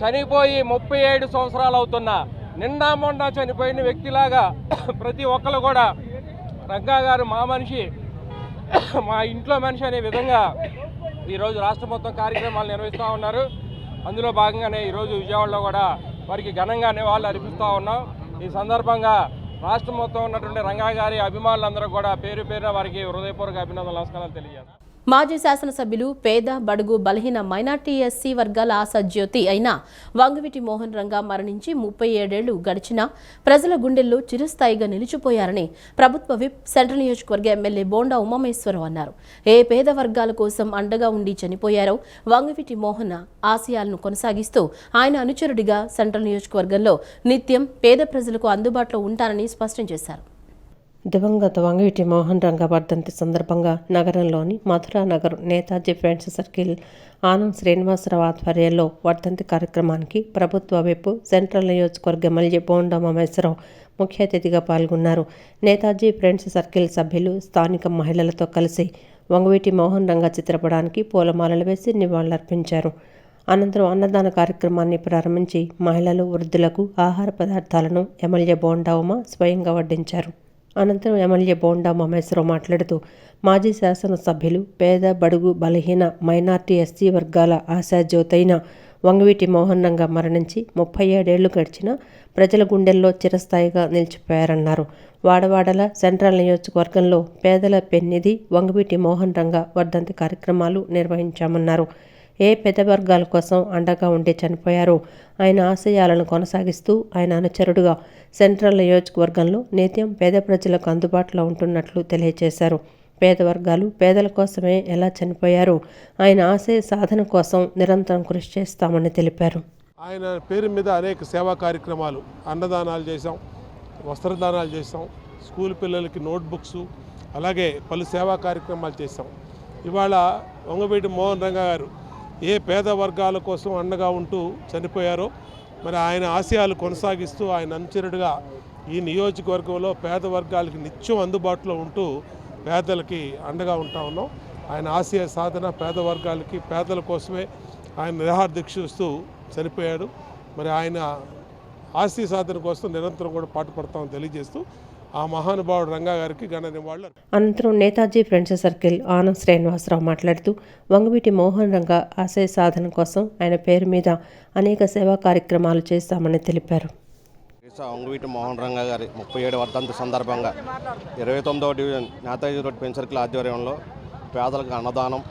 చనిపోయి 37 సంవత్సరాలు అవుతున్నా నిండా మొండా చనిపోయిన వ్యక్తిలాగా ప్రతి ఒక్కరు కూడా రంగా గారు మా మనిషి, మా ఇంట్లో మనిషి అనే విధంగా ఈరోజు రాష్ట్రం మొత్తం కార్యక్రమాలు నిర్వహిస్తూ ఉన్నారు. అందులో భాగంగానే ఈరోజు విజయవాడలో కూడా వారికి ఘనంగా నివాళులు అర్పిస్తూ ఉన్నాం. ఈ సందర్భంగా రాష్ట్రం మొత్తం ఉన్నటువంటి రంగా గారి అభిమానులందరూ కూడా పేరు పేరున వారికి హృదయపూర్వక అభినందనలు, నమస్కారాలు తెలియజేస్తాం. మాజీ శాసనసభ్యులు, పేద, బడుగు, బలహీన మైనార్టీ ఎస్సీ వర్గాల ఆశాజ్యోతి అయిన వంగవీటి మోహన్ రంగా మరణించి 37 ఏళ్లు గడిచినా ప్రజల గుండెల్లో చిరస్థాయిగా నిలిచిపోయారని ప్రభుత్వ విప్, సెంట్రల్ నియోజకవర్గ ఎమ్మెల్యే బోండా ఉమామేశ్వరరావు అన్నారు. ఏ పేద వర్గాల కోసం అండగా ఉండి చనిపోయారో వంగవీటి మోహన్ ఆశయాలను కొనసాగిస్తూ ఆయన అనుచరుడిగా సెంట్రల్ నియోజకవర్గంలో నిత్యం పేద ప్రజలకు అందుబాటులో ఉంటారని స్పష్టం చేశారు. దివంగత వంగవీటి మోహన్ రంగా వర్ధంతి సందర్భంగా నగరంలోని మధురానగర్ నేతాజీ ఫ్రెండ్స్ సర్కిల్ ఆనంద్ శ్రీనివాసరావు ఆధ్వర్యంలో వర్ధంతి కార్యక్రమానికి ప్రభుత్వ విప్, సెంట్రల్ నియోజకవర్గ ఎమ్మెల్యే బోండా ఉమామేశ్వరరావు ముఖ్య అతిథిగా పాల్గొన్నారు. నేతాజీ ఫ్రెండ్స్ సర్కిల్ సభ్యులు స్థానిక మహిళలతో కలిసి వంగవీటి మోహన్ రంగా చిత్రపటానికి పూలమాలలు వేసి నివాళులర్పించారు. అనంతరం అన్నదాన కార్యక్రమాన్ని ప్రారంభించి మహిళలు, వృద్ధులకు ఆహార పదార్థాలను ఎమ్మెల్యే బోండా ఉమ స్వయంగా వడ్డించారు. అనంతరం ఎమ్మెల్యే బోండా ఉమామేశ్వరరావు మాట్లాడుతూ మాజీ శాసనసభ్యులు, పేద, బడుగు, బలహీన మైనార్టీ ఎస్సీ వర్గాల ఆశాజ్యోతైన వంగవీటి మోహన్ రంగా మరణించి 37 ఏళ్లు గడిచిన ప్రజల గుండెల్లో చిరస్థాయిగా నిలిచిపోయారన్నారు. వాడవాడల సెంట్రల్ నియోజకవర్గంలో పేదల పెన్నిధి వంగవీటి మోహన్ రంగా వర్ధంతి కార్యక్రమాలు నిర్వహించామన్నారు. ఏ పేద వర్గాల కోసం అండగా ఉండి చనిపోయారో ఆయన ఆశయాలను కొనసాగిస్తూ ఆయన అనుచరుడుగా సెంట్రల్ నియోజకవర్గంలో నిత్యం పేద ప్రజలకు అందుబాటులో ఉంటున్నట్లు తెలియజేశారు. పేద వర్గాలు పేదల కోసమే ఎలా చనిపోయారో ఆయన ఆశయ సాధన కోసం నిరంతరం కృషి చేస్తామని తెలిపారు. ఆయన పేరు మీద అనేక సేవా కార్యక్రమాలు, అన్నదానాలు చేశాం, వస్త్రదానాలు చేశాం, స్కూల్ పిల్లలకి నోట్బుక్స్, అలాగే పలు సేవా కార్యక్రమాలు చేశాం. ఇవాళ వంగవీటి మోహన్ రంగా గారు ఏ పేద వర్గాల కోసం అండగా ఉంటూ చనిపోయారో మరి ఆయన ఆశయాలు కొనసాగిస్తూ ఆయన అనుచరుడిగా ఈ నియోజకవర్గంలో పేద వర్గాలకి నిత్యం అందుబాటులో ఉంటూ పేదలకి అండగా ఉంటా ఉన్నాం. ఆయన ఆశయ సాధన పేద వర్గాలకి, పేదల కోసమే ఆయన నిరాహార దీక్ష చేస్తూ చనిపోయాడు. మరి ఆయన ఆశయ సాధన కోసం నిరంతరం కూడా పాటుపడతామని తెలియజేస్తూ ఆ మహానుభావుడు రంగా గారికి ఘన నివాళులు. అనంతరం నేతాజీ ఫ్రెండ్స్ సర్కిల్ ఆనంద్ శ్రీనివాసరావు మాట్లాడుతూ వంగవీటి మోహన్ రంగా ఆశయ సాధన కోసం ఆయన పేరు మీద అనేక సేవా కార్యక్రమాలు చేస్తామని తెలిపారు. వంగవీటి మోహన్ రంగా గారి 37 వర్ధంతి సందర్భంగా 29వ division Netaji road pen circle ఆధ్వర్యంలో పేదలకు అన్నదానం,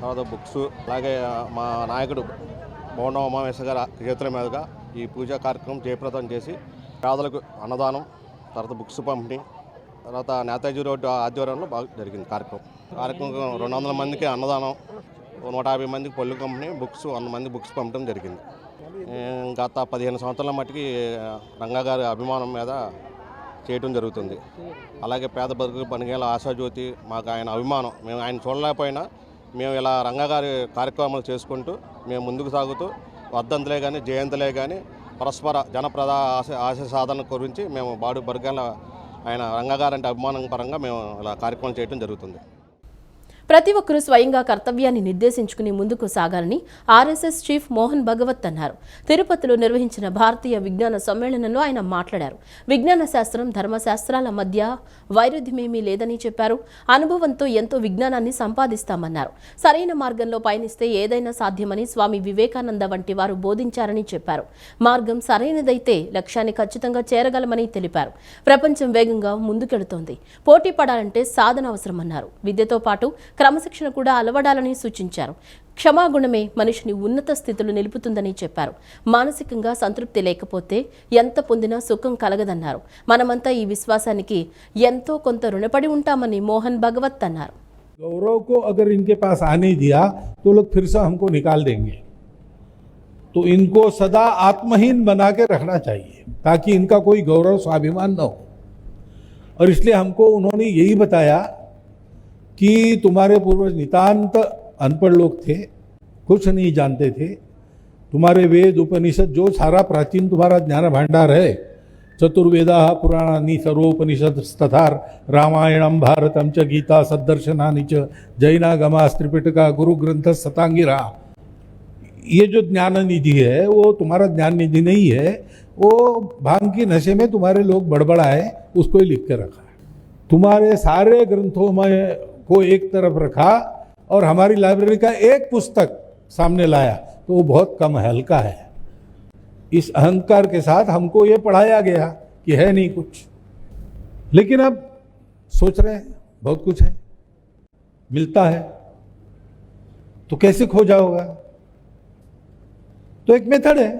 తర్వాత బుక్స్, అలాగే మా నాయకుడు బోండా ఉమామేశ్వర గారి చేతుల మీదుగా ఈ పూజా కార్యక్రమం జయప్రదం చేసి పేదలకు అన్నదానం, తర్వాత బుక్స్ పంపిణీ, తర్వాత నేతాజీ రోడ్డు ఆధ్వర్యంలో బాగా జరిగింది కార్యక్రమం. 200 మందికి అన్నదానం, 150 మందికి పళ్ళు పంపిణీ, బుక్స్ 100 మంది బుక్స్ పంపడం జరిగింది. గత 15 సంవత్సరాల మట్టికి రంగా గారి అభిమానం మీద చేయటం జరుగుతుంది. అలాగే పేద బతుకు పనిగేల ఆశాజ్యోతి మాకు ఆయన అభిమానం. మేము ఆయన చూడలేకపోయినా మేము ఇలా రంగా గారి కార్యక్రమాలు చేసుకుంటూ మేము ముందుకు సాగుతూ వర్ధంతులే కానీ జయంతులే కానీ పరస్పర జనప్రద ఆశ సాధన గురించి మేము బాడు బర్గాల ఆయన రంగగారంటే అభిమానం పరంగా మేము ఇలా కార్యక్రమం చేయడం జరుగుతుంది. ప్రతి ఒక్కరూ స్వయంగా కర్తవ్యాన్ని నిర్దేశించుకుని ముందుకు సాగాలని ఆర్ఎస్ఎస్ చీఫ్ మోహన్ భగవత్ అన్నారు. తిరుపతిలో నిర్వహించిన భారతీయ విజ్ఞాన సమ్మేళనంలో ఆయన మాట్లాడారు. విజ్ఞాన శాస్త్రం ధర్మశాస్త్రాల మధ్య వైరుధ్యమేమీ లేదని చెప్పారు. అనుభవంతో ఎంతో విజ్ఞానాన్ని సంపాదిస్తామన్నారు. సరైన మార్గంలో పయనిస్తే ఏదైనా సాధ్యమని స్వామి వివేకానంద వంటి వారు బోధించారని చెప్పారు. మార్గం సరైనదైతే లక్ష్యాన్ని ఖచ్చితంగా చేరగలమని తెలిపారు. ప్రపంచం వేగంగా ముందుకెడుతోంది. పోటీ పడాలంటే సాధన అవసరమన్నారు. విద్యతో పాటు క్రమశిక్షణ కూడా అలవడాలని సూచించారు. క్షమాగుణమే మనిషిని ఉన్నత స్థితిలో నిలుపుతుందని చెప్పారు. మానసికంగా సంతృప్తి లేకపోతే ఎంత పొందినా సుఖం కలగదన్నారు. మనమంతా ఈ విశ్వాసానికి ఎంతో కొంత రుణపడి ఉంటామని మోహన్ భగవత్ అన్నారు. गौरव को अगर इनके पास आने दिया तो लोग फिर से हमको निकाल देंगे, तो इनको सदा आत्महीन बना के रखना चाहिए ताकि इनका कोई गौरव स्वाभिमान न हो. और इसलिए हमको उन्होंने यही बताया कि तुम्हारे पूर्वज नितांत अनपढ़ लोग थे, कुछ नहीं जानते थे. तुम्हारे वेद उपनिषद जो सारा प्राचीन तुम्हारा ज्ञान भांडार है, चतुर्वेदा पुराणानि सर्वोपनिषद तथा रामायणम भारतम च गीता सद्दर्शनानि च जैनागमास त्रिपिटका गुरु ग्रंथ सतांगिरा, ये जो ज्ञान निधि है वो तुम्हारा ज्ञान निधि नहीं है, वो भांग की नशे में तुम्हारे लोग बड़बड़ाए उसको ही लिख के रखा है. तुम्हारे सारे ग्रंथों में को एक तरफ रखा और हमारी लाइब्रेरी का एक पुस्तक सामने लाया तो वो बहुत कम है, हल्का है. इस अहंकार के साथ हमको ये पढ़ाया गया कि है नहीं कुछ, लेकिन अब सोच रहे हैं बहुत कुछ है, मिलता है, तो कैसे खोजा होगा? तो एक मेथड है,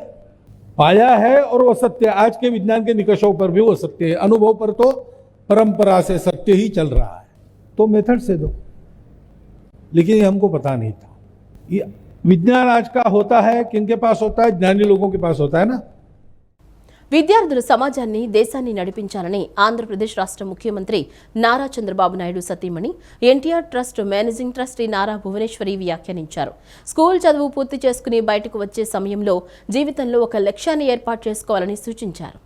पाया है और वो सत्य. आज के विज्ञान के निकषों पर भी वो सत्य है, अनुभव पर तो परंपरा से सत्य ही चल रहा है, तो मेथड से दो. लेकिन ये हमको पता नहीं था. ये विज्ञान आज का होता है किनके पास होता है? ज्ञानी लोगों के पास होता है ना. విద్యార్థులు సమాజాన్ని దేశాన్ని నడిపించాలని ఆంధ్రప్రదేశ్ రాష్ట్ర ముఖ్యమంత్రి నారా చంద్రబాబు నాయుడు సతీమణి NTR trust managing trustee Nara Bhuvaneswari వ్యాఖ్యానించారు. స్కూల్ చదువు పూర్తి చేసుకుని బయటకు వచ్చే సమయంలో జీవితంలో ఒక లక్ష్యాన్ని ఏర్పాటు చేసుకోవాలని సూచించారు.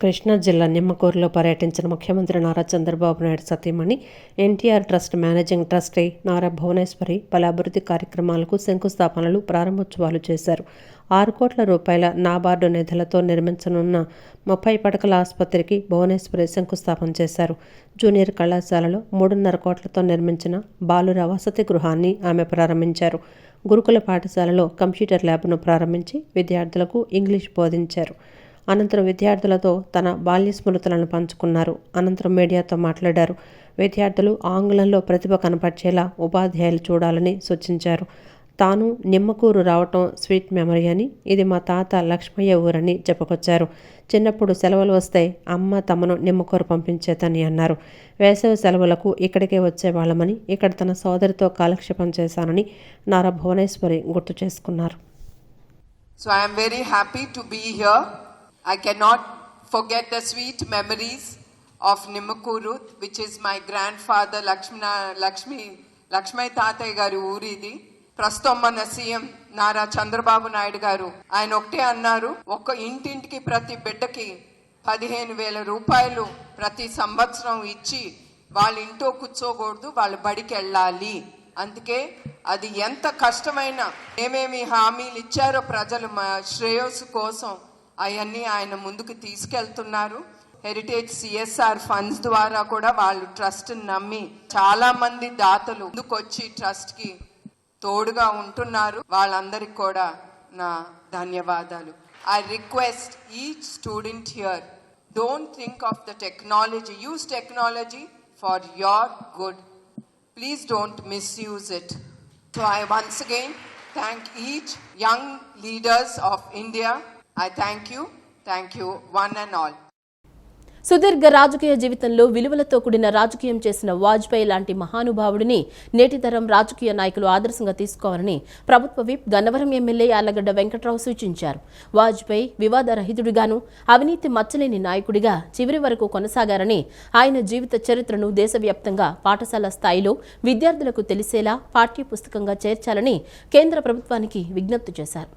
కృష్ణా జిల్లా నిమ్మకూరులో పర్యటించిన ముఖ్యమంత్రి నారా చంద్రబాబు నాయుడు సతీమణి NTR trust managing trustee Nara Bhuvaneswari పలు అభివృద్ధి కార్యక్రమాలకు శంకుస్థాపనలు ప్రారంభోత్సవాలు చేశారు. 6 కోట్ల రూపాయల నాబార్డు నిధులతో నిర్మించనున్న 30 పడకల ఆసుపత్రికి భువనేశ్వరి శంకుస్థాపన చేశారు. జూనియర్ కళాశాలలో 3.5 కోట్లతో నిర్మించిన బాలుర వసతి గృహాన్ని ఆమె ప్రారంభించారు. గురుకుల పాఠశాలలో కంప్యూటర్ ల్యాబ్ను ప్రారంభించి విద్యార్థులకు ఇంగ్లీష్ బోధించారు. అనంతరం విద్యార్థులతో తన బాల్య స్మృతులను పంచుకున్నారు. అనంతరం మీడియాతో మాట్లాడారు. విద్యార్థులు ఆంగ్లంలో ప్రతిభ కనపర్చేలా ఉపాధ్యాయులు చూడాలని సూచించారు. తాను నిమ్మకూరు రావటం స్వీట్ మెమరీ అని, ఇది మా తాత లక్ష్మయ్య ఊరని చెప్పుకొచ్చారు. చిన్నప్పుడు సెలవులు వస్తే అమ్మ తమను నిమ్మకూరు పంపించేదని అన్నారు. వేసవి సెలవులకు ఇక్కడికే వచ్చేవాళ్ళమని, ఇక్కడ తన సోదరితో కాలక్షేపం చేశానని నారా భువనేశ్వరి గుర్తు చేసుకున్నారు. So I am very happy to be here. I cannot forget the sweet memories of Nimmakuru, which is my grandfather Lakshmi Tatay garu ఊరిది. ప్రస్తుతం మన సీఎం నారా చంద్రబాబు నాయుడు గారు ఆయన ఒకటే అన్నారు, ఒక ఇంటింటికి ప్రతి బిడ్డకి 15,000 రూపాయలు ప్రతి సంవత్సరం ఇచ్చి వాళ్ళ ఇంట్లో కూర్చోకూడదు, వాళ్ళు బడికి వెళ్ళాలి. అందుకే అది ఎంత కష్టమైనా ఏమేమి హామీలు ఇచ్చారో ప్రజలు శ్రేయస్సు కోసం అవన్నీ ఆయన ముందుకు తీసుకెళ్తున్నారు. హెరిటేజ్ సిఎస్ఆర్ ఫండ్స్ ద్వారా కూడా వాళ్ళు ట్రస్ట్ నమ్మి చాలా మంది దాతలు ముందుకొచ్చి ట్రస్ట్ కి తోడుగా ఉంటున్నారు. వాళ్ళందరికీ కూడా నా ధన్యవాదాలు. I request each student here, don't think of the technology, use technology for your good. Please don't misuse it. So I once again thank each young leaders of India. I thank you one and all. సుదీర్ఘ రాజకీయ జీవితంలో విలువలతో కూడిన రాజకీయం చేసిన వాజ్పేయి లాంటి మహానుభావుడిని నేటి తరం రాజకీయ నాయకులు ఆదర్శంగా తీసుకోవాలని ప్రభుత్వ విప్ గన్నవరం ఎమ్మెల్యే యార్లగడ్డ వెంకట్రావు సూచించారు. వాజ్పేయి వివాదరహితుడిగాను అవినీతి మచ్చలేని నాయకుడిగా చివరి వరకు కొనసాగారని, ఆయన జీవిత చరిత్రను దేశవ్యాప్తంగా పాఠశాల స్థాయిలో విద్యార్థులకు తెలిసేలా పాఠ్య పుస్తకంగా చేర్చాలని కేంద్ర ప్రభుత్వానికి విజ్ఞప్తి చేశారు.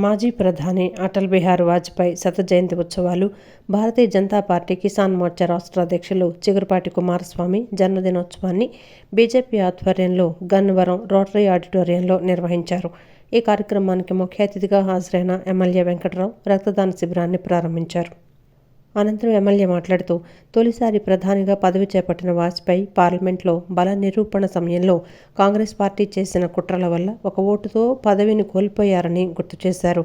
మాజీ ప్రధాని అటల్ బిహారీ వాజ్పేయి శత జయంతి ఉత్సవాలు, భారతీయ జనతా పార్టీ కిసాన్ మోర్చా రాష్ట్ర అధ్యక్షులు చిగురుపాటి కుమారస్వామి జన్మదినోత్సవాన్ని బీజేపీ ఆధ్వర్యంలో గన్నవరం రోటరీ ఆడిటోరియంలో నిర్వహించారు. ఈ కార్యక్రమానికి ముఖ్య అతిథిగా హాజరైన ఎమ్మెల్యే వెంకట్రావు రక్తదాన శిబిరాన్ని ప్రారంభించారు. అనంతరం ఎమ్మెల్యే మాట్లాడుతూ, తొలిసారి ప్రధానిగా పదవి చేపట్టిన వాజ్పేయి పార్లమెంట్లో బల నిరూపణ సమయంలో కాంగ్రెస్ పార్టీ చేసిన కుట్రల వల్ల ఒక ఓటుతో పదవిని కోల్పోయారని గుర్తు చేశారు.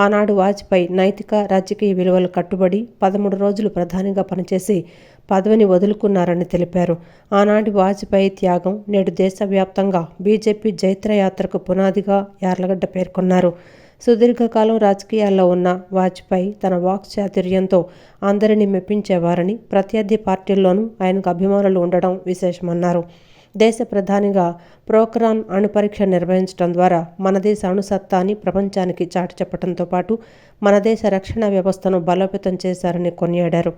ఆనాడు వాజ్పేయి నైతిక రాజకీయ విలువలు కట్టుబడి 13 రోజులు ప్రధానిగా పనిచేసి పదవిని వదులుకున్నారని తెలిపారు. ఆనాటి వాజ్పేయి త్యాగం నేడు దేశవ్యాప్తంగా బీజేపీ జైత్రయాత్రకు పునాదిగా యార్లగడ్డ పేర్కొన్నారు. సుదీర్ఘకాలం రాజకీయాల్లో ఉన్న వాజ్పేయి తన వాక్చాతుర్యంతో అందరినీ మెప్పించేవారని, ప్రత్యర్థి పార్టీల్లోనూ ఆయనకు అభిమానులు ఉండడం విశేషమన్నారు. దేశ ప్రధానిగా పోఖ్రాన్ అణుపరీక్ష నిర్వహించడం ద్వారా మన దేశ అణుసత్తాని ప్రపంచానికి చాటి చెప్పడంతో పాటు మన దేశ రక్షణ వ్యవస్థను బలోపేతం చేశారని కొనియాడారు.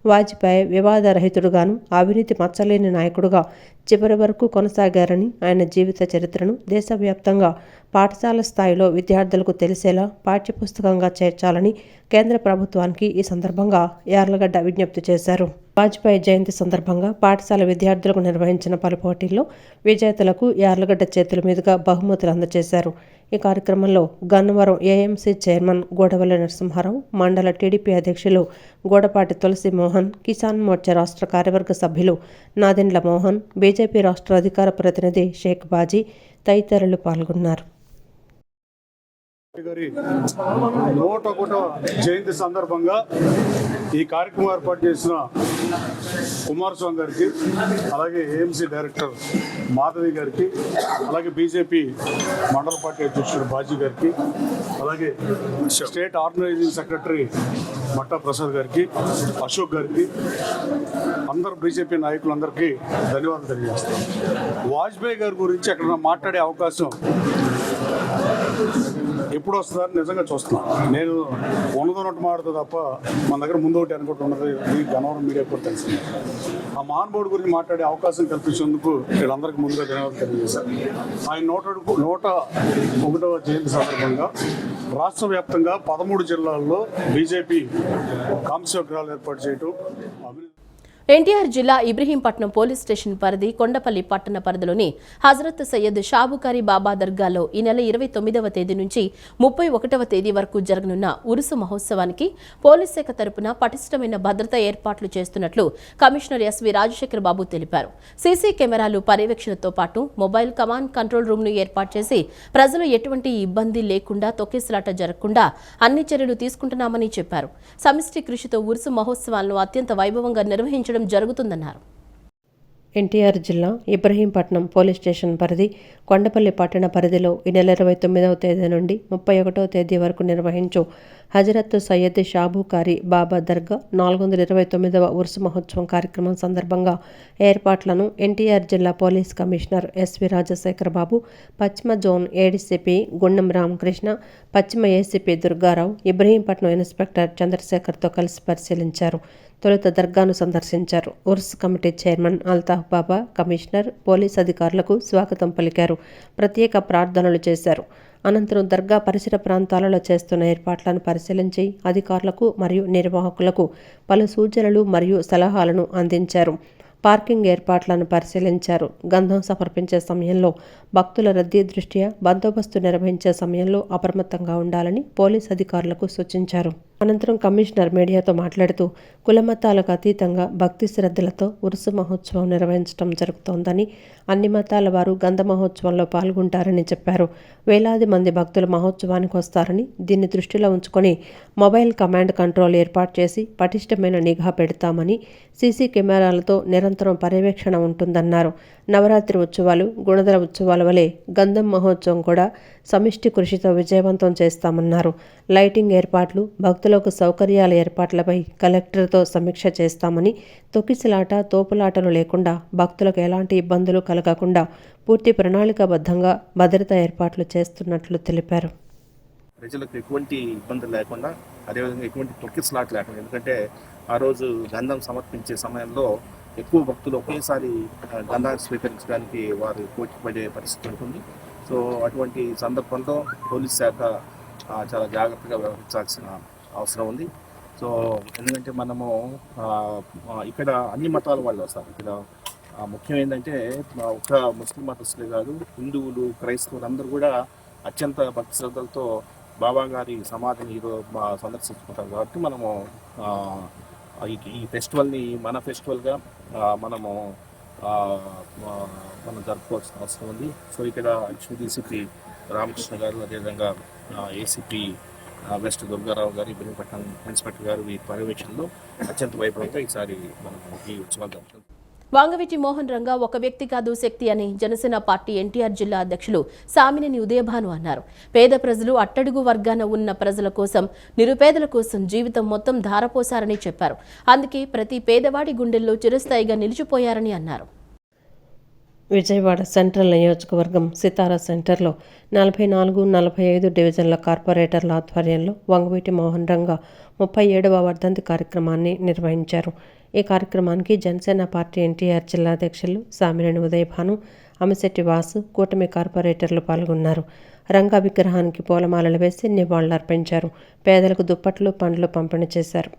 వాజ్పేయి వివాదరహితుడుగాను అవినీతి మచ్చలేని నాయకుడుగా చివరి వరకు కొనసాగారని, ఆయన జీవిత చరిత్రను దేశవ్యాప్తంగా పాఠశాల స్థాయిలో విద్యార్థులకు తెలిసేలా పాఠ్యపుస్తకంగా చేర్చాలని కేంద్ర ప్రభుత్వానికి ఈ సందర్భంగా యార్లగడ్డ విజ్ఞప్తి చేశారు. వాజ్పేయి జయంతి సందర్భంగా పాఠశాల విద్యార్థులకు నిర్వహించిన పలు పోటీల్లో విజేతలకు యార్లగడ్డ చేతుల మీదుగా బహుమతులు అందజేశారు. ఈ కార్యక్రమంలో గన్నవరం ఏఎంసీ చైర్మన్ గోడవల్లి నరసింహారావు, మండల టీడీపీ అధ్యక్షులు గోడపాటి తులసి మోహన్, కిసాన్ మోర్చా రాష్ట్ర కార్యవర్గ సభ్యులు నాదెండ్ల మోహన్, బీజేపీ రాష్ట్ర అధికార ప్రతినిధి షేక్ బాజీ తదితరులు పాల్గొన్నారు. గారి 101వ జయంతి సందర్భంగా ఈ కార్యక్రమం ఏర్పాటు చేసిన కుమారస్వామి గారికి, అలాగే ఏఎంసీ డైరెక్టర్ మాధవి గారికి, అలాగే బీజేపీ మండల పార్టీ అధ్యక్షుడు బాజీ గారికి, అలాగే స్టేట్ ఆర్గనైజింగ్ సెక్రటరీ మట్టా ప్రసాద్ గారికి, అశోక్ గారికి, అందరు బీజేపీ నాయకులందరికీ ధన్యవాదాలు తెలియజేస్తాను. వాజ్పేయి గారి గురించి అక్కడ మాట్లాడే అవకాశం ఎప్పుడు వస్తుందని నిజంగా చూస్తున్నాను. నేను ఉన్నదొన్నట్టు మాట్లాడుతూ తప్ప మన దగ్గర ముందు ఒకటి అనుకుంటూ ఉన్నది. ఈ గన్నవరం మీడియా కూడా తెలిసింది. ఆ మహానుభావుడి గురించి మాట్లాడే అవకాశం కల్పించేందుకు వీళ్ళందరికీ ముందుగా ధన్యవాదాలు తెలియజేశారు. ఆయన 101వ జయంతి సందర్భంగా రాష్ట్ర వ్యాప్తంగా 13 జిల్లాల్లో బీజేపీ కాంస్య విగ్రహాలు ఏర్పాటు చేయటం, ఎన్టీఆర్ జిల్లా ఇబ్రహీంపట్నం పోలీస్ స్టేషన్ పరిధి కొండపల్లి పట్టణ పరిధిలోని హజరత్ సయ్యద్ షాబుకారి బాబా దర్గాలో ఈ నెల 29వ తేదీ నుంచి 31వ తేదీ వరకు జరగనున్న ఉరుసు మహోత్సవానికి పోలీస్ శాఖ తరపున పటిష్టమైన భద్రతా ఏర్పాట్లు చేస్తున్నట్లు కమిషనర్ ఎస్వి రాజశేఖర్ బాబు తెలిపారు. సీసీ కెమెరాలు పర్యవేక్షణతో పాటు మొబైల్ కమాండ్ కంట్రోల్ రూమ్ను ఏర్పాటు చేసి ప్రజలు ఎటువంటి ఇబ్బంది లేకుండా తొక్కిసలాట జరగకుండా అన్ని చర్యలు తీసుకుంటున్నామని చెప్పారు. సమిష్టి కృషితో ఉరుసు మహోత్సవాలను అత్యంత వైభవంగా నిర్వహించడం జరుగుతుందన్నారు. ఎన్టీఆర్ జిల్లా ఇబ్రహీంపట్నం పోలీస్ స్టేషన్ పరిధి కొండపల్లి పట్టణ పరిధిలో ఈ నెల 29వ తేదీ నుండి 31వ తేదీ వరకు నిర్వహించు హజరత్ సయ్యద్ షాబుకారి బాబా దర్గా 429వ ఉరుసు మహోత్సవం కార్యక్రమం సందర్భంగా ఏర్పాట్లను ఎన్టీఆర్ జిల్లా పోలీస్ కమిషనర్ ఎస్వి రాజశేఖర్ బాబు, పశ్చిమ జోన్ ఏడీసీపీ గుండం రామకృష్ణ, పశ్చిమ ఏసీపీ దుర్గారావు, ఇబ్రహీంపట్నం ఇన్స్పెక్టర్ చంద్రశేఖర్తో కలిసి పరిశీలించారు. తొలుత దర్గాను సందర్శించారు. ఉర్స్ కమిటీ చైర్మన్ అల్తాఫ్ బాబా, కమిషనర్, పోలీస్ అధికారులకు స్వాగతం పలికారు. ప్రత్యేక ప్రార్థనలు చేశారు. అనంతరం దర్గా పరిసర ప్రాంతాలలో చేస్తున్న ఏర్పాట్లను పరిశీలించి అధికారులకు మరియు నిర్వాహకులకు పలు సూచనలు మరియు సలహాలను అందించారు. పార్కింగ్ ఏర్పాట్లను పరిశీలించారు. గంధం సమర్పించే సమయంలో భక్తుల రద్దీ దృష్ట్యా బందోబస్తు నిర్వహించే సమయంలో అప్రమత్తంగా ఉండాలని పోలీస్ అధికారులకు సూచించారు. అనంతరం కమిషనర్ మీడియాతో మాట్లాడుతూ, కులమతాలకు అతీతంగా భక్తి శ్రద్ధలతో ఉరుసు మహోత్సవం నిర్వహించడం జరుగుతోందని, అన్ని మతాల వారు గంధ మహోత్సవంలో పాల్గొంటారని చెప్పారు. వేలాది మంది భక్తులు మహోత్సవానికి వస్తారని, దీన్ని దృష్టిలో ఉంచుకొని మొబైల్ కమాండ్ కంట్రోల్ ఏర్పాటు చేసి పటిష్టమైన నిఘా పెడతామని, సీసీ కెమెరాలతో నిరంతరం పర్యవేక్షణ ఉంటుందన్నారు. నవరాత్రి ఉత్సవాలు, గుణదల ఉత్సవాల వలె గంధం మహోత్సవం కూడా సమిష్టి కృషితో విజయవంతం చేస్తామన్నారు. లైటింగ్ ఏర్పాట్లు, భక్తులకు సౌకర్యాల ఏర్పాట్లపై కలెక్టర్తో సమీక్ష చేస్తామని, తొక్కిసలాట, తోపులాటలు లేకుండా భక్తులకు ఎలాంటి ఇబ్బందులు కలగకుండా పూర్తి ప్రణాళికాబద్ధంగా భద్రతా ఏర్పాట్లు చేస్తున్నట్లు తెలిపారు. ప్రజలకు ఎటువంటి ఇబ్బందులు లేకుండా, అదేవిధంగా ఎటువంటి తొక్కిసలాట లేకుండా, ఎందుకంటే ఆ రోజు గంధం సమర్పించే సమయంలో ఎక్కువ భక్తులు ఒకేసారి గంధాన్ని స్వీకరించడానికి వారు పోటీ పడే పరిస్థితి ఉంటుంది. సో అటువంటి సందర్భంలో పోలీస్ శాఖ చాలా జాగ్రత్తగా వ్యవహరించాల్సిన అవసరం ఉంది. సో ఎందుకంటే మనము ఇక్కడ అన్ని మతాల వాళ్ళు వస్తారు. ఇక్కడ ముఖ్యం ఏంటంటే ఒక్క ముస్లిం మతస్థులే కాదు, హిందువులు, క్రైస్తవులు అందరూ కూడా అత్యంత భక్తి శ్రద్ధలతో బాబా గారి సమాధిని ఈరోజు సందర్శించుకుంటాం. కాబట్టి మనము ఈ ఫెస్టివల్ని మన ఫెస్టివల్గా మనం జరుపుకోవాల్సిన అవసరం ఉంది. సో ఇక్కడ డీసీపీ రామకృష్ణ గారు, అదేవిధంగా ఏసీపీ వెస్ట్ దుర్గారావు గారు, ఇబ్రహీంపట్నం ఇన్స్పెక్టర్ గారు ఈ పర్యవేక్షణలో అత్యంత వైభవంగా ఈసారి మనం ఈ ఉత్సవాలు జరుపుకుంటాం. వాంగవీటి మోహన్ రంగా ఒక వ్యక్తి కాదు శక్తి అని జనసేన పార్టీ ఎన్టీఆర్ జిల్లా అధ్యక్షులు సామినేని ఉదయభాను అన్నారు. పేద ప్రజలు, అట్టడుగు వర్గాన ఉన్న ప్రజల కోసం, నిరుపేదల కోసం జీవితం మొత్తం ధారపోశారని చెప్పారు. అందుకే ప్రతి పేదవాడి గుండెల్లో చిరస్థాయిగా నిలిచిపోయారని అన్నారు. విజయవాడ సెంట్రల్ నియోజకవర్గం సితారా సెంటర్లో 44, 45 డివిజన్ల కార్పొరేటర్ల ఆధ్వర్యంలో వంగవీటి మోహన్ రంగా 37వ వర్ధంతి కార్యక్రమాన్ని నిర్వహించారు. ఈ కార్యక్రమానికి జనసేన పార్టీ ఎన్టీఆర్ జిల్లా అధ్యక్షులు సామినేని ఉదయభాను, అమిశెట్టి వాసు, కూటమి కార్పొరేటర్లు పాల్గొన్నారు. రంగా విగ్రహానికి పూలమాలలు వేసి నివాళులర్పించారు. పేదలకు దుప్పట్లు, పండ్లు పంపిణీ చేశారు.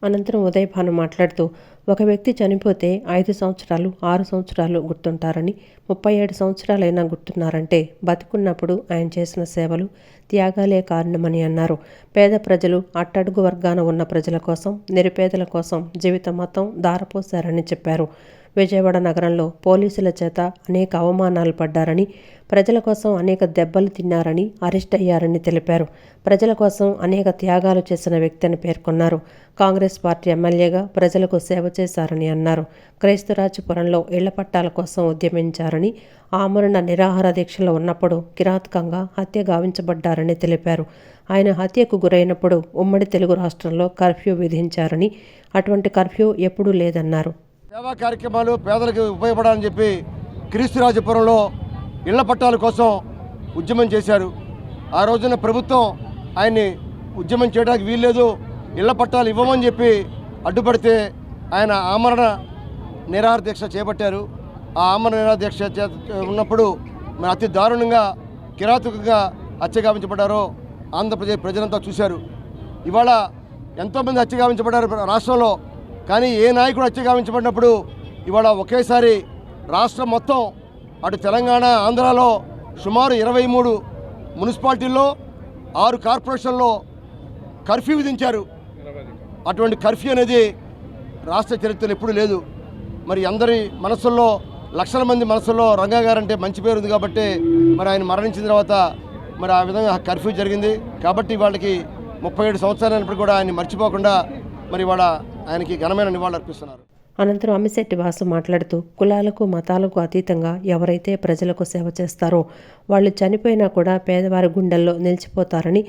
అనంతరం ఉదయభాను మాట్లాడుతూ, ఒక వ్యక్తి చనిపోతే 5 సంవత్సరాలు, 6 సంవత్సరాలు గుర్తుంటారని, 37 సంవత్సరాలైనా గుర్తున్నారంటే బతికున్నప్పుడు ఆయన చేసిన సేవలు, త్యాగాలే కారణమని అన్నారు. పేద ప్రజలు, అట్టడుగు వర్గాన ఉన్న ప్రజల కోసం, నిరుపేదల కోసం జీవితం మొత్తం ధారపోశారని చెప్పారు. విజయవాడ నగరంలో పోలీసుల చేత అనేక అవమానాలు పడ్డారని, ప్రజల కోసం అనేక దెబ్బలు తిన్నారని, అరెస్ట్ అయ్యారని తెలిపారు. ప్రజల కోసం అనేక త్యాగాలు చేసిన వ్యక్తి అని పేర్కొన్నారు. కాంగ్రెస్ పార్టీ ఎమ్మెల్యేగా ప్రజలకు సేవ చేశారని అన్నారు. క్రైస్తరాజపురంలో ఇళ్ల పట్టాల కోసం ఉద్యమించారని, ఆమరణ నిరాహార దీక్షలో ఉన్నప్పుడు కిరాతకంగా హత్య గావించబడ్డారని తెలిపారు. ఆయన హత్యకు గురైనప్పుడు ఉమ్మడి తెలుగు రాష్ట్రంలో కర్ఫ్యూ విధించారని, అటువంటి కర్ఫ్యూ ఎప్పుడూ లేదన్నారు. సేవా కార్యక్రమాలు పేదలకు ఉపయోగపడాలని చెప్పి క్రీస్తురాజపురంలో ఇళ్ల పట్టాల కోసం ఉద్యమం చేశారు. ఆ రోజున ప్రభుత్వం ఆయన్ని ఉద్యమం చేయడానికి వీల్లేదు, ఇళ్ల పట్టాలు ఇవ్వమని చెప్పి అడ్డుపడితే ఆయన ఆమరణ నిరాహార దీక్ష చేపట్టారు. ఆ ఆమరణ నిరాహార దీక్ష ఉన్నప్పుడు మరి అతి దారుణంగా, కిరాతకంగా హత్య గావించబడ్డారో ఆంధ్రప్రదేశ్ ప్రజలంతా చూశారు. ఇవాళ ఎంతోమంది హత్య గావించబడ్డారు రాష్ట్రంలో. కానీ ఏ నాయకుడు హత్య గావించబడినప్పుడు ఇవాళ ఒకేసారి రాష్ట్రం మొత్తం, అటు తెలంగాణ, ఆంధ్రాలో సుమారు 23 మున్సిపాలిటీల్లో, 6 కార్పొరేషన్లో కర్ఫ్యూ విధించారు. అటువంటి కర్ఫ్యూ అనేది రాష్ట్ర చరిత్రలో ఎప్పుడూ లేదు. మరి అందరి మనసుల్లో, లక్షల మంది మనసుల్లో రంగా గారంటే మంచి పేరు ఉంది కాబట్టి మరి ఆయన మరణించిన తర్వాత మరి ఆ విధంగా కర్ఫ్యూ జరిగింది. కాబట్టి వాళ్ళకి 37 సంవత్సరాలైనప్పుడు కూడా ఆయన మర్చిపోకుండా మరి వాళ్ళ ఆయనకి ఘనమైన నివాళులు అర్పిస్తున్నారు. అనంతరం అమిశెట్టి వాసు మాట్లాడుతూ, కులాలకు, మతాలకు అతీతంగా ఎవరైతే ప్రజలకు సేవ చేస్తారో వాళ్ళు చనిపోయినా కూడా పేదవారి గుండెల్లో నిలిచిపోతారని,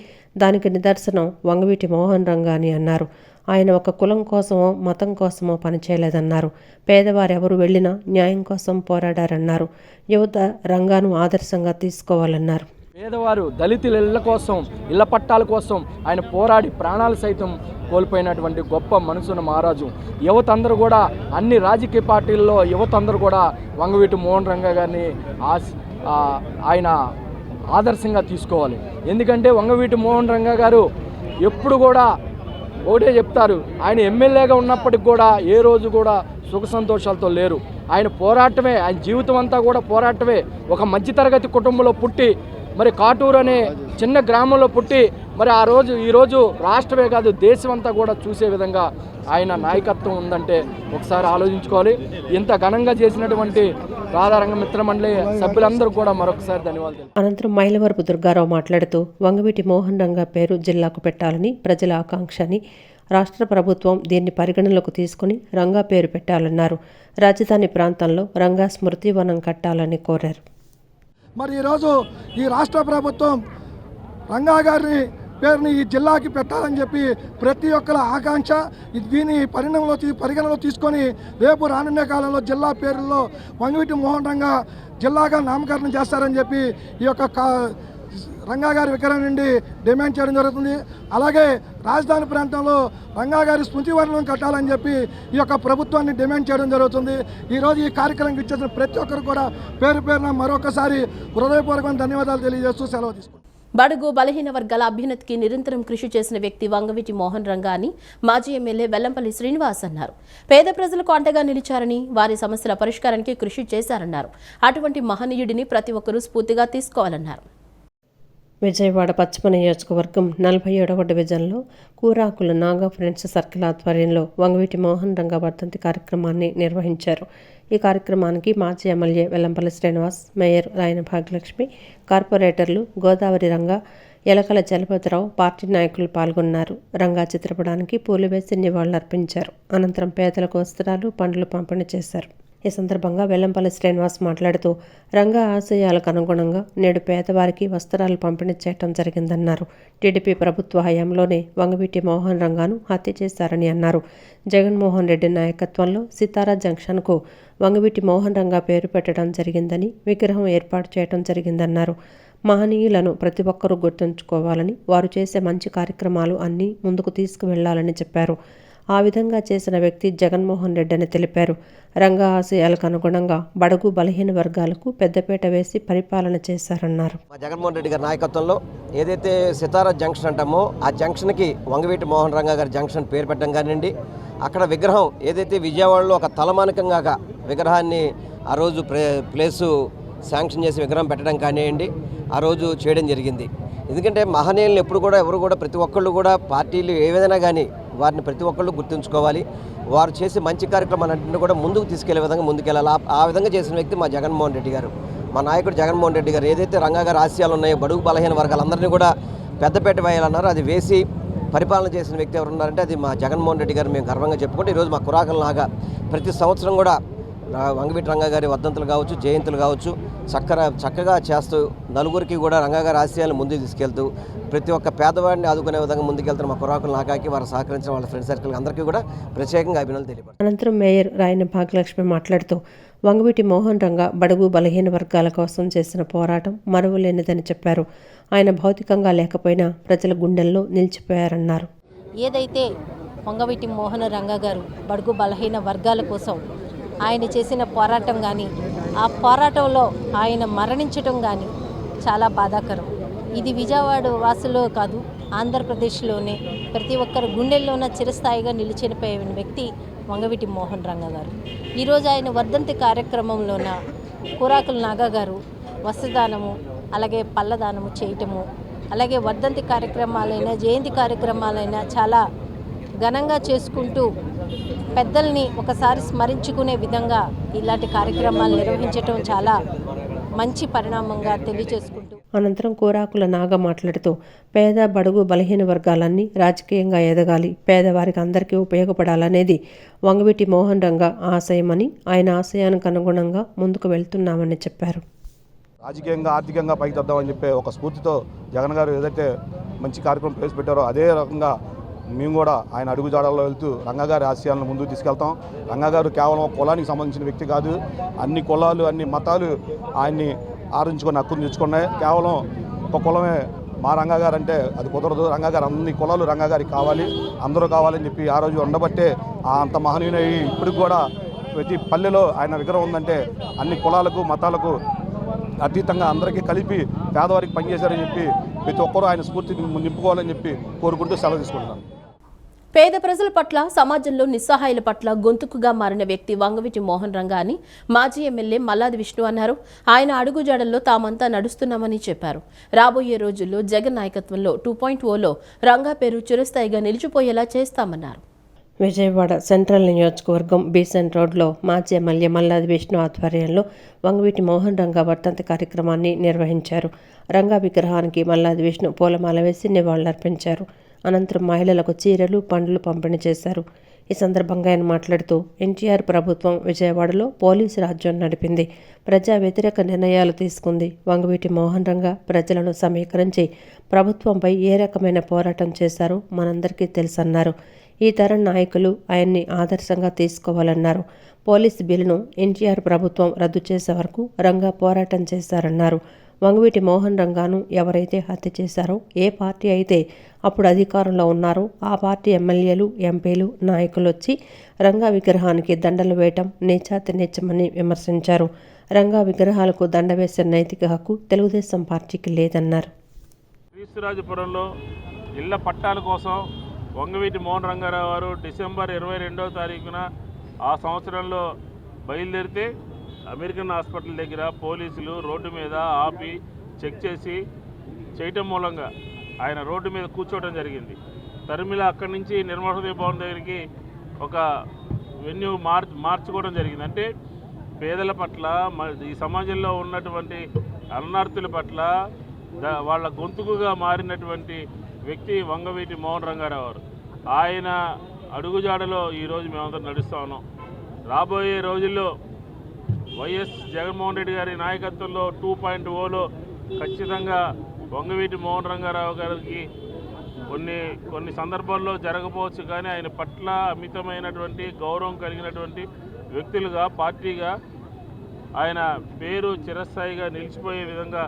దానికి నిదర్శనం వంగవీటి మోహన్ రంగా అని అన్నారు. ఆయన ఒక కులం కోసమో, మతం కోసమో పనిచేయలేదన్నారు. పేదవారెవరు వెళ్ళినా న్యాయం కోసం పోరాడారన్నారు. యువత రంగాను ఆదర్శంగా తీసుకోవాలన్నారు. పేదవారు, దళితుల ఇళ్ల కోసం, ఇళ్ల పట్టాల కోసం ఆయన పోరాడి ప్రాణాలు సైతం కోల్పోయినటువంటి గొప్ప మనసున్న మహారాజు. యువత అందరూ కూడా, అన్ని రాజకీయ పార్టీల్లో యువత అందరూ కూడా వంగవీటి మోహన్ రంగా గారిని ఆయన ఆదర్శంగా తీసుకోవాలి. ఎందుకంటే వంగవీటి మోహన్ రంగా గారు ఎప్పుడు కూడా ఒకటే చెప్తారు, ఆయన ఎమ్మెల్యేగా ఉన్నప్పటికి కూడా ఏ రోజు కూడా సుఖ సంతోషాలతో లేరు. ఆయన పోరాటమే, ఆయన జీవితం అంతా కూడా పోరాటమే. ఒక మధ్యతరగతి కుటుంబంలో పుట్టి, మరి కాటూరు అనే చిన్న గ్రామంలో పుట్టి, మరి ఈరోజు రాష్ట్రమే కాదు దేశం అంతా కూడా చూసే విధంగా ఆయన నాయకత్వం ఉందంటే ఒకసారి ఆలోచించుకోవాలి. ఇంత ఘనంగా చేసినటువంటి రాధారంగ మిత్ర మండలి సభ్యులందరూ కూడా మరొకసారి ధన్యవాదాలు. అనంతరం మైలవరపు దుర్గారావు మాట్లాడుతూ, వంగవీటి మోహన్ రంగా పేరు జిల్లాకు పెట్టాలని ప్రజల ఆకాంక్ష అని, రాష్ట్ర ప్రభుత్వం దీన్ని పరిగణలోకి తీసుకుని రంగా పేరు పెట్టాలన్నారు. రాజధాని ప్రాంతంలో రంగా స్మృతి వనం కట్టాలని కోరారు. మరి ఈరోజు ఈ రాష్ట్ర ప్రభుత్వం రంగా గారి పేరుని ఈ జిల్లాకి పెట్టాలని చెప్పి ప్రతి ఒక్కరి ఆకాంక్ష. దీని పరిగణలో తీసుకొని రేపు రానున్న కాలంలో జిల్లా పేరులో వంగవీటి మోహన్ రంగా జిల్లాగా నామకరణం చేస్తారని చెప్పి ఈ యొక్క రంగా గారి విగ్రహం నుండి డిమాండ్ చేయడం జరుగుతుంది. అలాగే రాజధాని ప్రాంతంలో రంగా గారి స్మృతి వనం కట్టాలని చెప్పి ఈ యొక్క ప్రభుత్వాన్ని డిమాండ్ చేయడం జరుగుతుంది. ఈరోజు ఈ కార్యక్రమం ఇచ్చేసిన ప్రతి ఒక్కరు కూడా పేరు పేరున మరొకసారి హృదయపూర్వకమైన ధన్యవాదాలు తెలియజేస్తూ సెలవు తీసుకుంటాం. బడుగు బలహీన వర్గాల అభ్యున్నతికి నిరంతరం కృషి చేసిన వ్యక్తి వంగవీటి మోహన్ రంగా అని మాజీ ఎమ్మెల్యే వెల్లంపల్లి శ్రీనివాస్ అన్నారు. పేద ప్రజలకు అండగా నిలిచారని, వారి సమస్యల పరిష్కారానికి కృషి చేశారన్నారు. అటువంటి మహనీయుడిని ప్రతి ఒక్కరూ స్ఫూర్తిగా తీసుకోవాలన్నారు. విజయవాడ పశ్చిమ నియోజకవర్గం 47వ డివిజన్లో కూరాకుల నాగా ఫ్రెండ్స్ సర్కిల్ ఆధ్వర్యంలో వంగవీటి మోహన్ రంగా వర్ధంతి కార్యక్రమాన్ని నిర్వహించారు. ఈ కార్యక్రమానికి మాజీ ఎమ్మెల్యే వెల్లంపల్లి శ్రీనివాస్, మేయర్ రాయన భాగ్యలక్ష్మి, కార్పొరేటర్లు గోదావరి రంగా, ఎలకల చలపతిరావు, పార్టీ నాయకులు పాల్గొన్నారు. రంగా చిత్రపటానికి పూలు వేసి నివాళులర్పించారు. అనంతరం పేదలకు వస్త్రాలు, పండ్లు పంపిణీ చేశారు. ఈ సందర్భంగా వెల్లంపల్లి శ్రీనివాస్ మాట్లాడుతూ రంగా ఆశయాలకు అనుగుణంగా నేడు పేదవారికి వస్త్రాలు పంపిణీ చేయడం జరిగిందన్నారు. టీడీపీ ప్రభుత్వ హయాంలోనే వంగవీటి మోహన్ రంగాను హత్య చేశారని అన్నారు. జగన్మోహన్ రెడ్డి నాయకత్వంలో సితారా జంక్షన్కు వంగవీటి మోహన్ రంగా పేరు పెట్టడం జరిగిందని, విగ్రహం ఏర్పాటు చేయడం జరిగిందన్నారు. మహనీయులను ప్రతి ఒక్కరూ గుర్తుంచుకోవాలని, వారు చేసే మంచి కార్యక్రమాలు అన్నీ ముందుకు తీసుకువెళ్లాలని చెప్పారు. ఆ విధంగా చేసిన వ్యక్తి జగన్మోహన్ రెడ్డి అని తెలిపారు. రంగా ఆశయాలకు అనుగుణంగా బడుగు బలహీన వర్గాలకు పెద్దపీట వేసి పరిపాలన చేశారన్నారు. జగన్మోహన్ రెడ్డి గారి నాయకత్వంలో ఏదైతే సితారా జంక్షన్ అంటామో ఆ జంక్షన్కి వంగవీటి మోహన్ రంగా గారి జంక్షన్ పేరు పెట్టడం కానివ్వండి, అక్కడ విగ్రహం ఏదైతే విజయవాడలో ఒక తలమానికంగా విగ్రహాన్ని ఆ రోజు ప్లేసు శాంక్షన్ చేసి విగ్రహం పెట్టడం కానివ్వండి ఆ రోజు చేయడం జరిగింది. ఎందుకంటే మహనీయులను ఎప్పుడు కూడా ఎవరు కూడా ప్రతి ఒక్కళ్ళు కూడా పార్టీలు ఏ విధంగా కానీ వారిని ప్రతి ఒక్కళ్ళు గుర్తుంచుకోవాలి. వారు చేసే మంచి కార్యక్రమాలన్నింటినీ కూడా ముందుకు తీసుకెళ్లే విధంగా ముందుకెళ్ళాలి. ఆ విధంగా చేసిన వ్యక్తి మా జగన్మోహన్ రెడ్డి గారు, మా నాయకుడు జగన్మోహన్ రెడ్డి గారు. ఏదైతే రంగా గారి ఆశయాలు ఉన్నాయో బడుగు బలహీన వర్గాలందరినీ కూడా పెద్దపేట వేయాలన్నారు. అది వేసి పరిపాలన చేసిన వ్యక్తి ఎవరు ఉన్నారంటే అది మా జగన్మోహన్ రెడ్డి గారు. మేము గర్వంగా చెప్పుకుంటే ఈరోజు మా కురాకల్లాగా ప్రతి సంవత్సరం కూడా వంగవీటి రంగా గారి వర్ధంతులు కావచ్చు, జయంతులు కావచ్చు చక్కగా చేస్తూ నలుగురికి కూడా రంగా గారి ఆశయాలను ముందుకు తీసుకెళ్తూ ప్రతి ఒక్క పేదవాడిని ఆదుకునే విధంగా ముందుకెళ్తున్న మా కురాకుల నాగాకి వారు సహకరించిన వాళ్ళ ఫ్రెండ్ సర్కిల్ అందరికీ కూడా ప్రత్యేకంగా అభినందనలు తెలియపడ్డారు. అనంతరం మేయర్ రాయన భాగ్యలక్ష్మి మాట్లాడుతూ వంగవీటి మోహన్ రంగా బడుగు బలహీన వర్గాల కోసం చేసిన పోరాటం మరువలేనిదని చెప్పారు. ఆయన భౌతికంగా లేకపోయినా ప్రజల గుండెల్లో నిలిచిపోయారన్నారు. ఏదైతే వంగవీటి మోహన రంగా గారు బడుగు బలహీన వర్గాల కోసం ఆయన చేసిన పోరాటం కానీ, ఆ పోరాటంలో ఆయన మరణించడం కానీ చాలా బాధాకరం. ఇది విజయవాడ వాసులో కాదు, ఆంధ్రప్రదేశ్లోనే ప్రతి ఒక్కరి గుండెల్లోన చిరస్థాయిగా నిలిచిపోయిన వ్యక్తి వంగవీటి మోహన్ రంగా గారు. ఈరోజు ఆయన వర్ధంతి కార్యక్రమంలోన కూరాకుల నాగా గారు వస్త్రదానము, అలాగే పళ్ళదానము చేయటము, అలాగే వర్ధంతి కార్యక్రమాలైనా జయంతి కార్యక్రమాలైనా చాలా ఘనంగా చేసుకుంటూ పెద్దల్ని ఒకసారి స్మరించుకునే విధంగా ఇలాంటి కార్యక్రమాలు నిర్వహించడం చాలా మంచి పరిణామంగా తెలియజేసుకుంటూ అనంతరం కూరాకుల నాగ మాట్లాడుతూ పేద బడుగు బలహీన వర్గాలన్నీ రాజకీయంగా ఎదగాలి, పేదవారికి అందరికీ ఉపయోగపడాలనేది వంగవీటి మోహన్ రంగా ఆశయమని, ఆయన ఆశయానికి అనుగుణంగా ముందుకు వెళ్తున్నామని చెప్పారు. రాజకీయంగా ఆర్థికంగా పైకి తెద్దామని చెప్పే ఒక స్ఫూర్తితో జగన్ గారు ఏదైతే మంచి కార్యక్రమం ప్రవేశపెట్టారో అదే రకంగా మేము కూడా ఆయన అడుగుజాడల్లో వెళ్తూ రంగా గారి ఆశయాలను ముందుకు తీసుకెళ్తాం. రంగా గారు కేవలం కులానికి సంబంధించిన వ్యక్తి కాదు, అన్ని కులాలు అన్ని మతాలు ఆయన్ని ఆదరించుకొని హక్కును తెచ్చుకున్నాయి. కేవలం ఒక కులమే మా రంగా గారు అంటే అది కుదరదు. రంగా గారు అన్ని కులాలు రంగా గారికి కావాలి, అందరూ కావాలని చెప్పి ఆ రోజు ఉండబట్టే అంత మహనీయునై ఇప్పటికి కూడా ప్రతి పల్లెలో ఆయన విగ్రహం ఉందంటే అన్ని కులాలకు మతాలకు అతీతంగా అందరికీ కలిపి పేదవారికి పనిచేశారని చెప్పి ప్రతి ఒక్కరూ ఆయన స్ఫూర్తిని నింపుకోవాలని చెప్పి కోరుకుంటూ సెలవు తీసుకుంటున్నాను. పేద ప్రజల పట్ల, సమాజంలో నిస్సహాయుల పట్ల గొంతుకుగా మారిన వ్యక్తి వంగవీటి మోహన్ రంగా అని మాజీ ఎమ్మెల్యే మల్లాది విష్ణు అన్నారు. ఆయన అడుగుజాడల్లో తామంతా నడుస్తున్నామని చెప్పారు. రాబోయే రోజుల్లో జగన్ నాయకత్వంలో 2.0లో రంగా పేరు చిరస్థాయిగా నిలిచిపోయేలా చేస్తామన్నారు. విజయవాడ సెంట్రల్ నియోజకవర్గం బీసెంట్ రోడ్లో మాజీ ఎమ్మెల్యే మల్లాది విష్ణు ఆధ్వర్యంలో వంగవీటి మోహన్ రంగా వర్ధంతి కార్యక్రమాన్ని నిర్వహించారు. రంగా విగ్రహానికి మల్లాది విష్ణు పూలమాల వేసి నివాళులర్పించారు. అనంతరం మహిళలకు చీరలు, పండ్లు పంపిణీ చేశారు. ఈ సందర్భంగా ఆయన మాట్లాడుతూ ఎన్టీఆర్ ప్రభుత్వం విజయవాడలో పోలీసు రాజ్యం నడిపింది, ప్రజా వ్యతిరేక నిర్ణయాలు తీసుకుంది. వంగవీటి మోహన్ రంగా ప్రజలను సమీకరించి ప్రభుత్వంపై ఏ రకమైన పోరాటం చేశారో మనందరికీ తెలుసన్నారు. ఈ తరం నాయకులు ఆయన్ని ఆదర్శంగా తీసుకోవాలన్నారు. పోలీసు బిల్లును ఎన్టీఆర్ ప్రభుత్వం రద్దు చేసే వరకు రంగా పోరాటం చేశారన్నారు. వంగవీటి మోహన్ రంగాను ఎవరైతే హత్య చేశారో, ఏ పార్టీ అయితే అప్పుడు అధికారంలో ఉన్నారో ఆ పార్టీ ఎమ్మెల్యేలు, ఎంపీలు, నాయకులు వచ్చి రంగా విగ్రహానికి దండలు వేయటం నీచాతి నీచమని విమర్శించారు. రంగా విగ్రహాలకు దండ వేసే నైతిక హక్కు తెలుగుదేశం పార్టీకి లేదన్నారు. క్రీస్తురాజపురంలో ఇళ్ల పట్టాల కోసం వంగవీటి మోహన్ రంగారావు గారు డిసెంబర్ 22వ తారీఖున ఆ సంవత్సరంలో బయలుదేరితే అమెరికన్ హాస్పిటల్ దగ్గర పోలీసులు రోడ్డు మీద ఆపి చెక్ చేసి చేయటం మూలంగా ఆయన రోడ్డు మీద కూర్చోవడం జరిగింది. తరిమిల అక్కడి నుంచి నిర్మల హృదయ భవన్ దగ్గరికి ఒక వెన్యూ మార్చుకోవడం జరిగింది. అంటే పేదల పట్ల, ఈ సమాజంలో ఉన్నటువంటి అన్నార్థుల పట్ల వాళ్ళ గొంతుకుగా మారినటువంటి వ్యక్తి వంగవీటి మోహన్ రంగారావు గారు. ఆయన అడుగుజాడలో ఈరోజు మేమందరం నడుస్తూ ఉన్నాం. రాబోయే రోజుల్లో వైఎస్ జగన్మోహన్ రెడ్డి గారి నాయకత్వంలో 2.0లో ఖచ్చితంగా వంగవీటి మోహన్ రంగారావు గారికి కొన్ని సందర్భాల్లో జరగకపోవచ్చు, కానీ ఆయన పట్ల అమితమైనటువంటి గౌరవం కలిగినటువంటి వ్యక్తులుగా, పార్టీగా ఆయన పేరు చిరస్థాయిగా నిలిచిపోయే విధంగా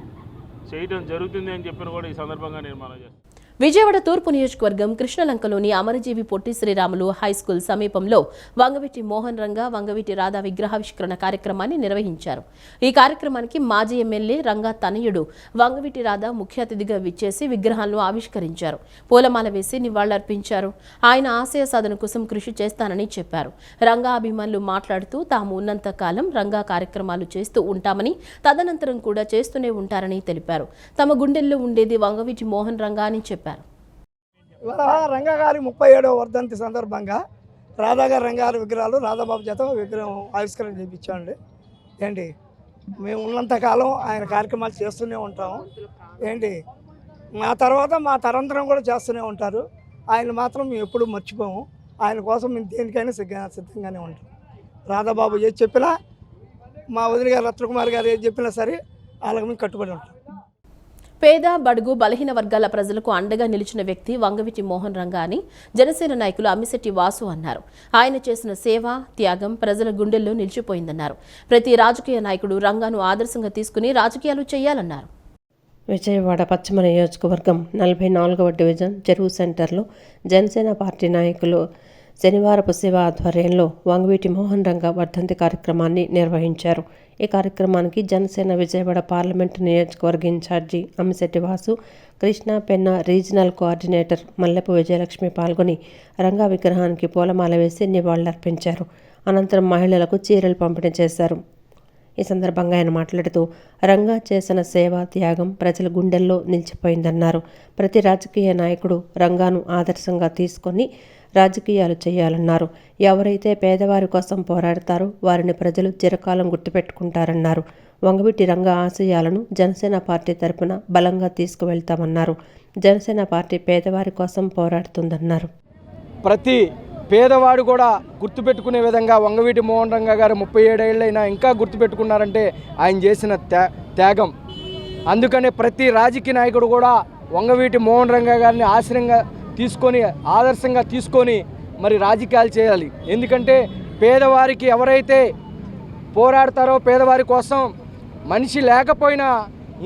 చేయడం జరుగుతుంది అని చెప్పిన కూడా ఈ సందర్భంగా నేను మనం చేస్తాను. విజయవాడ తూర్పు నియోజకవర్గం కృష్ణలంకలోని అమరజీవి పొట్టి శ్రీరాములు హైస్కూల్ సమీపంలో వంగవీటి మోహన్ రంగా, వంగవీటి రాధా విగ్రహావిష్కరణ కార్యక్రమాన్ని నిర్వహించారు. ఈ కార్యక్రమానికి మాజీ ఎమ్మెల్యే రంగా తనయుడు వంగవీటి రాధా ముఖ్య అతిథిగా విచ్చేసి విగ్రహాలను ఆవిష్కరించారు. పూలమాల వేసి నివాళులర్పించారు. ఆయన ఆశయ సాధన కోసం కృషి చేస్తానని చెప్పారు. రంగా అభిమానులు మాట్లాడుతూ తాము ఉన్నంత కాలం రంగా కార్యక్రమాలు చేస్తూ ఉంటామని, తదనంతరం కూడా చేస్తూనే ఉంటారని తెలిపారు. తమ గుండెల్లో ఉండేది వంగవీటి మోహన్ రంగా అని చెప్పారు. ఇవాళ రంగా గారి 37వ వర్ధంతి సందర్భంగా రాధాగారి రంగారి విగ్రహాలు రాధాబాబు చేత విగ్రహం ఆవిష్కరణ చేయించామండి. ఏంటి, మేము ఉన్నంతకాలం ఆయన కార్యక్రమాలు చేస్తూనే ఉంటాము. ఏంటి, మా తర్వాత మా తరంతరం కూడా చేస్తూనే ఉంటారు. ఆయన మాత్రం మేము ఎప్పుడూ మర్చిపోము. ఆయన కోసం మేము దేనికైనా సిద్ధంగానే ఉంటాం. రాధాబాబు ఏది చెప్పినా, మా వదిన గారు రత్నకుమార్ గారు ఏది చెప్పినా సరే వాళ్ళకి మేము కట్టుబడి ఉంటాం. పేద, బడుగు, బలహీన వర్గాల ప్రజలకు అండగా నిలిచిన వ్యక్తి వంగవీటి మోహన్ రంగా అని జనసేన నాయకులు అమ్మిశెట్టి వాసు అన్నారు. ఆయన చేసిన సేవ, త్యాగం ప్రజల గుండెల్లో నిలిచిపోయిందన్నారు. ప్రతి రాజకీయ నాయకుడు రంగాను ఆదర్శంగా తీసుకుని రాజకీయాలు చేయాలన్నారు. విజయవాడ పశ్చిమ నియోజకవర్గం 44వ డివిజన్ చెరువు సెంటర్లో జనసేన పార్టీ నాయకులు శనివారపు శివ ఆధ్వర్యంలో వంగవీటి మోహన్ రంగా వర్ధంతి కార్యక్రమాన్ని నిర్వహించారు. ఈ కార్యక్రమానికి జనసేన విజయవాడ పార్లమెంటు నియోజకవర్గ incharge Ammisetti Vasu, Krishna Penna regional coordinator Mallepu Vijayalakshmi పాల్గొని రంగా విగ్రహానికి పూలమాల వేసి నివాళులర్పించారు. అనంతరం మహిళలకు చీరలు పంపిణీ చేశారు. ఈ సందర్భంగా ఆయన మాట్లాడుతూ రంగా చేసిన సేవ, త్యాగం ప్రజల గుండెల్లో నిలిచిపోయిందన్నారు. ప్రతి రాజకీయ నాయకుడు రంగాను ఆదర్శంగా తీసుకొని రాజకీయాలు చేయాలన్నారు. ఎవరైతే పేదవారి కోసం పోరాడతారో వారిని ప్రజలు చిరకాలం గుర్తుపెట్టుకుంటారన్నారు. వంగవీటి రంగా ఆశయాలను జనసేన పార్టీ తరపున బలంగా తీసుకువెళ్తామన్నారు. జనసేన పార్టీ పేదవారి కోసం పోరాడుతుందన్నారు. ప్రతి పేదవాడు కూడా గుర్తుపెట్టుకునే విధంగా వంగవీటి మోహన్ రంగా గారు 37 ఏళ్ళైనా ఇంకా గుర్తుపెట్టుకున్నారంటే ఆయన చేసిన త్యాగం. అందుకనే ప్రతి రాజకీయ నాయకుడు కూడా వంగవీటి మోహన్ రంగా గారిని ఆదర్శంగా తీసుకొని మరి రాజకీయాలు చేయాలి. ఎందుకంటే పేదవారికి ఎవరైతే పోరాడతారో, పేదవారి కోసం మనిషి లేకపోయినా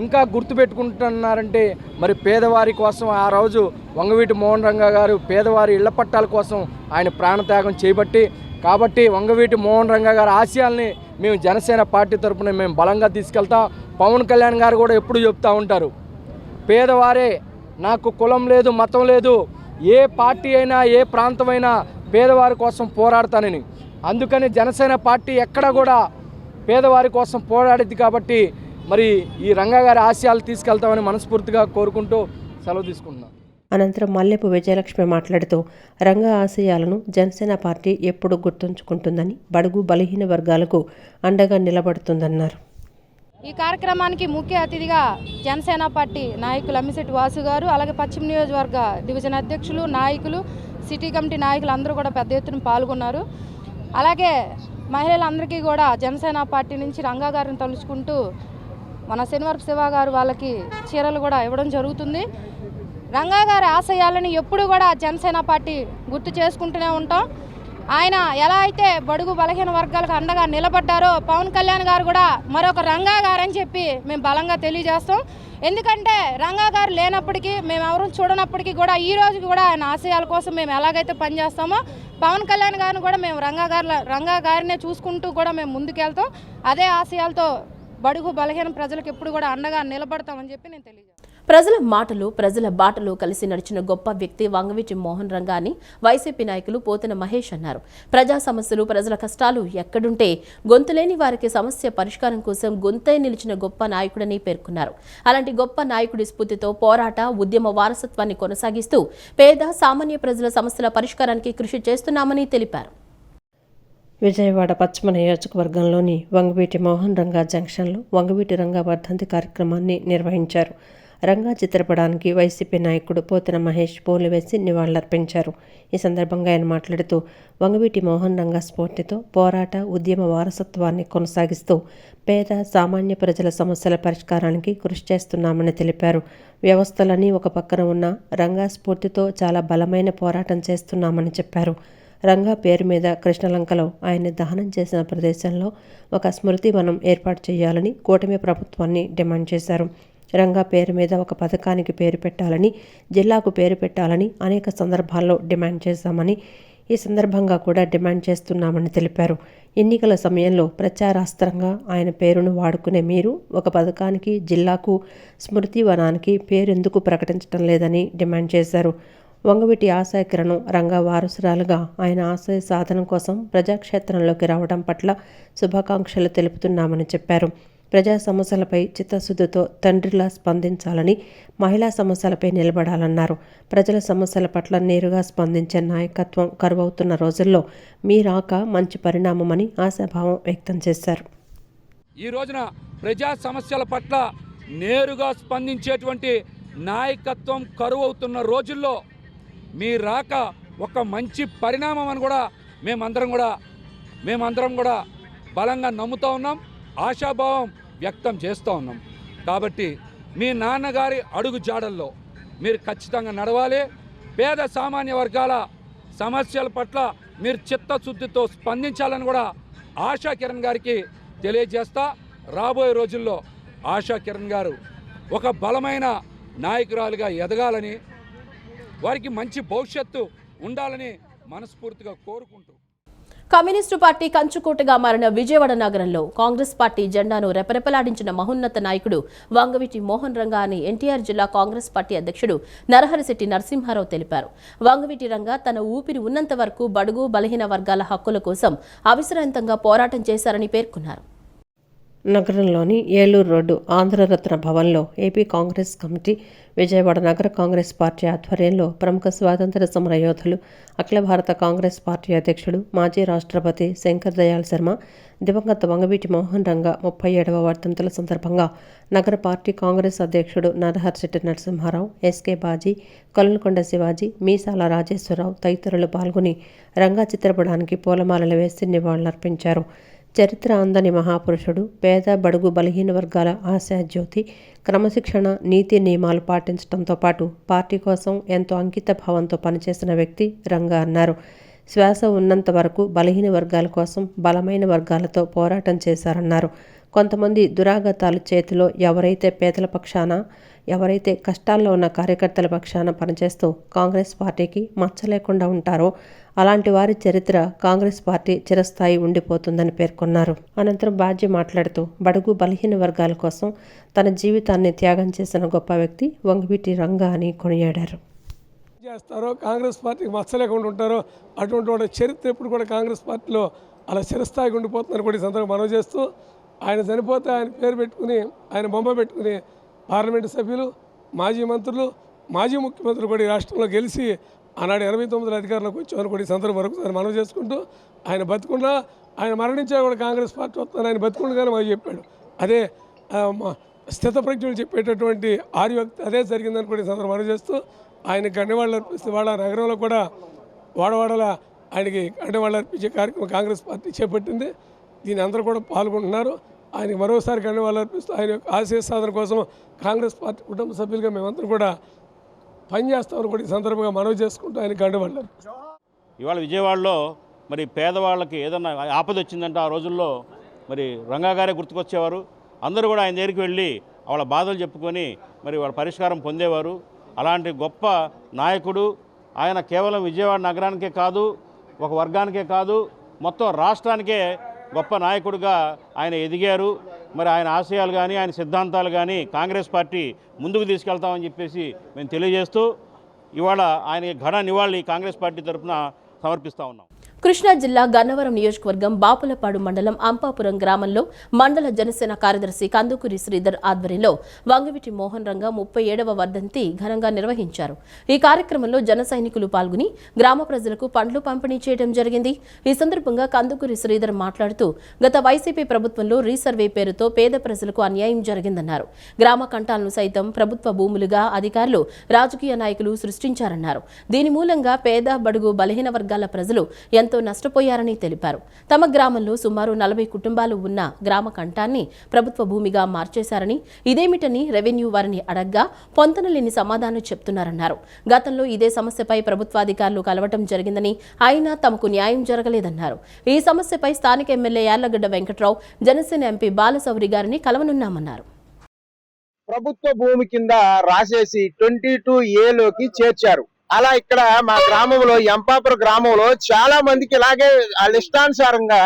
ఇంకా గుర్తుపెట్టుకుంటున్నారంటే మరి పేదవారి కోసం ఆ రోజు వంగవీటి మోహన్ రంగా గారు పేదవారి ఇళ్ల పట్టాల కోసం ఆయన ప్రాణత్యాగం చేయబట్టి, కాబట్టి వంగవీటి మోహన్ రంగా గారి ఆశయాల్ని మేము జనసేన పార్టీ తరఫున మేము బలంగా తీసుకెళ్తాం. పవన్ కళ్యాణ్ గారు కూడా ఎప్పుడు చెప్తూ ఉంటారు, పేదవారే, నాకు కులం లేదు, మతం లేదు, ఏ పార్టీ అయినా ఏ ప్రాంతమైనా పేదవారి కోసం పోరాడతానని. అందుకని జనసేన పార్టీ ఎక్కడ కూడా పేదవారి కోసం పోరాడిద్ది. కాబట్టి మరి ఈ రంగా గారి ఆశయాలు తీసుకెళ్తామని మనస్ఫూర్తిగా కోరుకుంటూ సెలవు తీసుకుంటున్నాం. అనంతరం మల్లెపు విజయలక్ష్మి మాట్లాడుతూ రంగా ఆశయాలను జనసేన పార్టీ ఎప్పుడు గుర్తుంచుకుంటుందని, బడుగు బలహీన వర్గాలకు అండగా నిలబడుతుందన్నారు. ఈ కార్యక్రమానికి ముఖ్య అతిథిగా జనసేన పార్టీ నాయకులు అమ్మిశెట్టి వాసు గారు, అలాగే పశ్చిమ నియోజకవర్గ డివిజన్ అధ్యక్షులు, నాయకులు, సిటీ కమిటీ నాయకులు అందరూ కూడా పెద్ద ఎత్తున పాల్గొన్నారు. అలాగే మహిళలందరికీ కూడా జనసేన పార్టీ నుంచి రంగా గారిని తలుచుకుంటూ మన శనివారపు శివ గారు వాళ్ళకి చీరలు కూడా ఇవ్వడం జరుగుతుంది. రంగా గారి ఆశయాలను ఎప్పుడు కూడా జనసేన పార్టీ గుర్తు చేసుకుంటూనే ఉంటాం. ఆయన ఎలా అయితే బడుగు బలహీన వర్గాలకు అండగా నిలబడ్డారో పవన్ కళ్యాణ్ గారు కూడా మరొక రంగా గారు అని చెప్పి మేము బలంగా తెలియజేస్తాం. ఎందుకంటే రంగా గారు లేనప్పటికీ, మేము ఎవరు చూడనప్పటికీ కూడా ఈ రోజు కూడా ఆయన ఆశయాల కోసం మేము ఎలాగైతే పనిచేస్తామో పవన్ కళ్యాణ్ గారిని కూడా మేము రంగా గారినే చూసుకుంటూ కూడా మేము ముందుకెళ్తాం. అదే ఆశయాలతో బడుగు బలహీన ప్రజలకు ఎప్పుడు కూడా అండగా నిలబడతామని చెప్పి నేను తెలియజేస్తాను. ప్రజల మాటలు ప్రజల బాటలు కలిసి నడిచిన గొప్ప వ్యక్తి వంగవీటి మోహన్ రంగా అని వైసీపీ నాయకులు పోతన మహేష్ అన్నారు. ప్రజా సమస్యలు, ప్రజల కష్టాలు ఎక్కడుంటే గొంతులేని వారికి సమస్య పరిష్కారం కోసం గొంతై నిలిచిన గొప్ప నాయకుడని పేర్కొన్నారు. అలాంటి గొప్ప నాయకుడి స్ఫూర్తితో పోరాట, ఉద్యమ వారసత్వాన్ని కొనసాగిస్తూ పేద, సామాన్య ప్రజల సమస్యల పరిష్కారానికి కృషి చేస్తున్నామని తెలిపారు. విజయవాడ పశ్చిమ నియోజకవర్గంలోని వంగవీటి మోహన్ రంగా జంక్షన్లో వంగవీటి రంగా వర్ధంతి కార్యక్రమాన్ని నిర్వహించారు. రంగా చిత్రపటానికి వైసీపీ నాయకుడు పోతన మహేష్ పూలు వేసి నివాళులర్పించారు. ఈ సందర్భంగా ఆయన మాట్లాడుతూ వంగవీటి మోహన్ రంగా స్ఫూర్తితో పోరాట, ఉద్యమ వారసత్వాన్ని కొనసాగిస్తూ పేద, సామాన్య ప్రజల సమస్యల పరిష్కారానికి కృషి చేస్తున్నామని తెలిపారు. వ్యవస్థలన్నీ ఒక పక్కన ఉన్న రంగా స్ఫూర్తితో చాలా బలమైన పోరాటం చేస్తున్నామని చెప్పారు. రంగా పేరు మీద కృష్ణలంకలో ఆయన్ని దహనం చేసిన ప్రదేశంలో ఒక స్మృతి వనం ఏర్పాటు చేయాలని కూటమి ప్రభుత్వాన్ని డిమాండ్ చేశారు. రంగా పేరు మీద ఒక పథకానికి పేరు పెట్టాలని, జిల్లాకు పేరు పెట్టాలని అనేక సందర్భాల్లో డిమాండ్ చేశామని, ఈ సందర్భంగా కూడా డిమాండ్ చేస్తున్నామని తెలిపారు. ఎన్నికల సమయంలో ప్రచారాస్త్రంగా ఆయన పేరును వాడుకునే మీరు ఒక పథకానికి, జిల్లాకు, స్మృతి వనానికి పేరెందుకు ప్రకటించడం లేదని డిమాండ్ చేశారు. వంగవీటి ఆశయకిరణం రంగా వారసురాలుగా ఆయన ఆశయ సాధన కోసం ప్రజాక్షేత్రంలోకి రావడం పట్ల శుభాకాంక్షలు తెలుపుతున్నామని చెప్పారు. ప్రజా సమస్యలపై చిత్తశుద్ధితో తండ్రిలా స్పందించాలని, మహిళా సమస్యలపై నిలబడాలన్నారు. ప్రజల సమస్యల పట్ల నేరుగా స్పందించే నాయకత్వం కరువవుతున్న రోజుల్లో మీ రాక మంచి పరిణామమని ఆశాభావం వ్యక్తం చేశారు. ఈ రోజున ప్రజా సమస్యల పట్ల నేరుగా స్పందించేటువంటి నాయకత్వం కరువవుతున్న రోజుల్లో మీ రాక ఒక మంచి పరిణామం అని కూడా మేమందరం కూడా బలంగా నమ్ముతూ ఉన్నాం, ఆశాభావం వ్యక్తం చేస్తూ ఉన్నాం. కాబట్టి మీ నాన్నగారి అడుగు జాడల్లో మీరు ఖచ్చితంగా నడవాలి. పేద, సామాన్య వర్గాల సమస్యల పట్ల మీరు చిత్తశుద్ధితో స్పందించాలని కూడా ఆశా కిరణ్ గారికి తెలియజేస్తా. రాబోయే రోజుల్లో ఆశా కిరణ్ గారు ఒక బలమైన నాయకురాలుగా ఎదగాలని, వారికి మంచి భవిష్యత్తు ఉండాలని మనస్ఫూర్తిగా కోరుకుంటూ కమ్యూనిస్టు పార్టీ కంచుకోటగా మారిన విజయవాడ నగరంలో కాంగ్రెస్ పార్టీ జెండాను రెపరెపలాడించిన మహోన్నత నాయకుడు వంగవీటి మోహన్ రంగా అని ఎన్టీఆర్ జిల్లా కాంగ్రెస్ పార్టీ అధ్యక్షుడు నరహరిశెట్టి నరసింహారావు తెలిపారు. వంగవీటి రంగా తన ఊపిరి ఉన్నంత వరకు బడుగు బలహీన వర్గాల హక్కుల కోసం అవిశ్రాంతంగా పోరాటం చేశారని పేర్కొన్నారు. నగరంలోని ఏలూరు రోడ్డు ఆంధ్రరత్న భవన్లో ఏపీ కాంగ్రెస్ కమిటీ, విజయవాడ నగర కాంగ్రెస్ పార్టీ ఆధ్వర్యంలో ప్రముఖ స్వాతంత్ర సమర యోధులు, అఖిల భారత కాంగ్రెస్ పార్టీ అధ్యక్షుడు, మాజీ రాష్ట్రపతి శంకర్ దయాళ్ శర్మ, దివంగత వంగవీటి మోహన్ రంగా 37వ వర్ధంతుల సందర్భంగా నగర పార్టీ కాంగ్రెస్ అధ్యక్షుడు నరహరిశెట్టి నరసింహారావు, ఎస్కే బాజీ, కొలనుకొండ శివాజీ, మీసాల రాజేశ్వరరావు తదితరులు పాల్గొని రంగా చిత్రపటానికి పూలమాలలు వేసి నివాళులర్పించారు. చరిత్ర అందని మహాపురుషుడు, పేద, బడుగు బలహీన వర్గాల ఆశాజ్యోతి, క్రమశిక్షణ, నీతి నియమాలు పాటించడంతో పాటు పార్టీ కోసం ఎంతో అంకిత భావంతో పనిచేసిన వ్యక్తి రంగా అన్నారు. శ్వాస ఉన్నంత వరకు బలహీన వర్గాల కోసం బలమైన వర్గాలతో పోరాటం చేశారన్నారు. కొంతమంది దురాగతాల చేతిలో ఎవరైతే పేదల పక్షాన, ఎవరైతే కష్టాల్లో ఉన్న కార్యకర్తల పక్షాన పనిచేస్తూ కాంగ్రెస్ పార్టీకి మచ్చ లేకుండా ఉంటారో అలాంటి వారి చరిత్ర కాంగ్రెస్ పార్టీ చిరస్థాయి ఉండిపోతుందని పేర్కొన్నారు. అనంతరం బాజీ మాట్లాడుతూ బడుగు బలహీన వర్గాల కోసం తన జీవితాన్ని త్యాగం చేసిన గొప్ప వ్యక్తి వంగవీటి రంగా అని కొనియాడారు. చేస్తారో కాంగ్రెస్ పార్టీకి మచ్చ లేకుండా ఉంటారో అటువంటి చరిత్ర ఎప్పుడు కూడా కాంగ్రెస్ పార్టీలో అలా చిరస్థాయిగా ఉండిపోతుందని కూడా ఈ సందర్భంగా మనవి చేస్తూ, ఆయన చనిపోతే ఆయన పేరు పెట్టుకుని, ఆయన బొమ్మ పెట్టుకుని పార్లమెంటు సభ్యులు, మాజీ మంత్రులు, మాజీ ముఖ్యమంత్రులు కూడా ఈ రాష్ట్రంలో గెలిచి ఆనాడు 89 అధికారంలోకి వచ్చామని కూడా ఈ సందర్భం వరకు మనవి చేసుకుంటూ, ఆయన బతుకుండా, ఆయన మరణించా కూడా కాంగ్రెస్ పార్టీ వస్తుందని ఆయన బతుకుండగానే మాకు చెప్పాడు. అదే స్థితప్రజ్ఞులు చెప్పేటటువంటి ఆర్యోక్తి అదే జరిగిందని కూడా ఈ సందర్భంగా మనం చేస్తూ ఆయనకి గండవాళ్ళు అర్పిస్తూ వాళ్ళ నగరంలో కూడా వాడవాడల ఆయనకి గండవాళ్ళు అర్పించే కార్యక్రమం కాంగ్రెస్ పార్టీ చేపట్టింది. దీని అందరూ కూడా పాల్గొంటున్నారు. ఆయనకి మరోసారి గండవాళ్ళు అర్పిస్తూ ఆయన యొక్క ఆశయ సాధన కోసం కాంగ్రెస్ పార్టీ కుటుంబ సభ్యులుగా మేమందరం కూడా పనిచేస్తామని కూడా ఈ సందర్భంగా మనవి చేసుకుంటూ ఆయన గండవాళ్ళు అర్పిస్తాం. ఇవాళ విజయవాడలో మరి పేదవాళ్ళకి ఏదన్నా ఆపద వచ్చిందంటే ఆ రోజుల్లో మరి రంగా గారే గుర్తుకొచ్చేవారు. అందరూ కూడా ఆయన దగ్గరికి వెళ్ళి వాళ్ళ బాధలు చెప్పుకొని మరి వాళ్ళ పరిష్కారం పొందేవారు. అలాంటి గొప్ప నాయకుడు ఆయన కేవలం విజయవాడ నగరానికే కాదు, ఒక వర్గానికే కాదు, మొత్తం రాష్ట్రానికే గొప్ప నాయకుడిగా ఆయన ఎదిగారు. మరి ఆయన ఆశయాలు కానీ ఆయన సిద్ధాంతాలు కానీ కాంగ్రెస్ పార్టీ ముందుకు తీసుకెళ్తామని చెప్పేసి మేము తెలియజేస్తూ ఇవాళ ఆయన ఘన నివాళి కాంగ్రెస్ పార్టీ తరఫున సమర్పిస్తూ ఉన్నాం. కృష్ణా జిల్లా గన్నవరం నియోజకవర్గం బాపులపాడు మండలం అంపాపురం గ్రామంలో మండల జనసేన కార్యదర్శి కందుకూరి శ్రీధర్ ఆధ్వర్యంలో వంగవీటి మోహన్ రంగా 37వ వర్ధంతి ఘనంగా నిర్వహించారు. ఈ కార్యక్రమంలో జన సైనికులు పాల్గొని గ్రామ ప్రజలకు పండ్లు పంపిణీ చేయడం జరిగింది. ఈ సందర్భంగా కందుకూరి శ్రీధర్ మాట్లాడుతూ గత వైసీపీ ప్రభుత్వంలో రీసర్వే పేరుతో పేద ప్రజలకు అన్యాయం జరిగిందన్నారు. గ్రామ కంటాలను సైతం ప్రభుత్వ భూములుగా అధికారులు, రాజకీయ నాయకులు సృష్టించారన్నారు. దీని మూలంగా పేద, బడుగు, బలహీన వర్గాల ప్రజలు ఎంతో నష్టపోయారని తెలిపారు. తమ గ్రామంలో సుమారు 40 కుటుంబాలు ఉన్న గ్రామ కంఠాన్ని ప్రభుత్వ భూమిగా మార్చేశారని, ఇదేమిటని రెవెన్యూ వారిని అడగ్గా పొంతనలేని సమాధానం చెప్తున్నారన్నారు. గతంలో ఇదే సమస్యపై ప్రభుత్వాధికారులు కలవటం జరిగిందని, అయినా తమకు న్యాయం జరగలేదన్నారు. ఈ సమస్యపై స్థానిక ఎమ్మెల్యే యార్లగడ్డ వెంకట్రావు, జనసేన ఎంపీ బాలశౌరి గారిని కలవనున్నామన్నారు. ప్రభుత్వ భూమి కింద రాసేసి 22A చేర్చారు. అలా ఇక్కడ మా గ్రామంలో ఎంపాపురం గ్రామంలో చాలా మందికి ఇలాగే ఇష్టానుసారంగా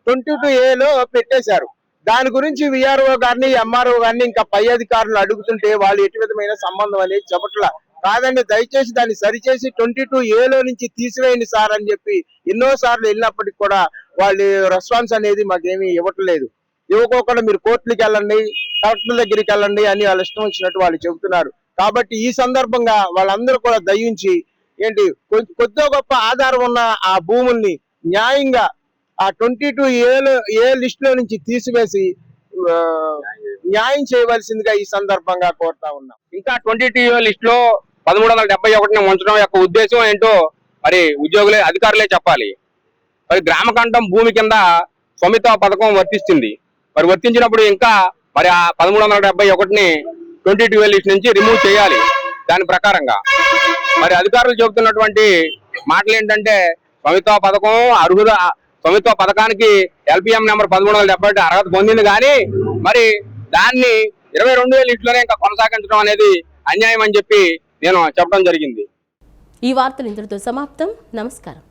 22A పెట్టేశారు. దాని గురించి విఆర్ఓ గారిని, ఎంఆర్ఓ గారిని, ఇంకా పై అధికారులు అడుగుతుంటే వాళ్ళు ఎటు విధమైన సంబంధం అనేది చెప్పట్లా. కాదండి, దయచేసి దాన్ని సరిచేసి 22A నుంచి తీసివేయండి సార్ అని చెప్పి ఎన్నోసార్లు వెళ్ళినప్పటికి కూడా వాళ్ళు రెస్పాన్స్ అనేది మాకేమీ ఇవ్వట్లేదు. ఇవ్వకోకుండా మీరు కోర్టులకు వెళ్ళండి, కలెక్టర్ దగ్గరికి వెళ్ళండి అని వాళ్ళ ఇష్టం వచ్చినట్టు వాళ్ళు చెబుతున్నారు. కాబట్టి ఈ సందర్భంగా వాళ్ళందరూ కూడా దయించి కొద్దిగా గొప్ప ఆధారం ఉన్న ఆ భూముల్ని న్యాయంగా ఆ 22A లిస్టులో నుంచి తీసివేసి న్యాయం చేయవలసిందిగా ఈ సందర్భంగా కోరుతా ఉన్నాం. ఇంకా 22A లిస్టులో 1371 ఉంచడం యొక్క ఉద్దేశం ఏంటో మరి ఉద్యోగులే, అధికారులే చెప్పాలి. మరి గ్రామ కంఠం భూమి కింద స్వామిత్వ పథకం వర్తిస్తుంది. మరి వర్తించినప్పుడు ఇంకా మరి ఆ 1371ని 22A లిస్ట్ నుంచి రిమూవ్ చేయాలి. దాని ప్రకారంగా మరి అధికారులు చెబుతున్నటువంటి మాటలు ఏంటంటే స్వామిత్వ పథకం అర్హుల స్వామిత్వ పథకానికి LPM నెంబర్ 1371 అర్హత పొందింది, కానీ మరి దాన్ని 22A లిస్టులోనే ఇంకా కొనసాగించడం అనేది అన్యాయం అని చెప్పి నేను చెప్పడం జరిగింది. ఈ వార్తలు ఇంతటితో సమాప్తం. నమస్కారం.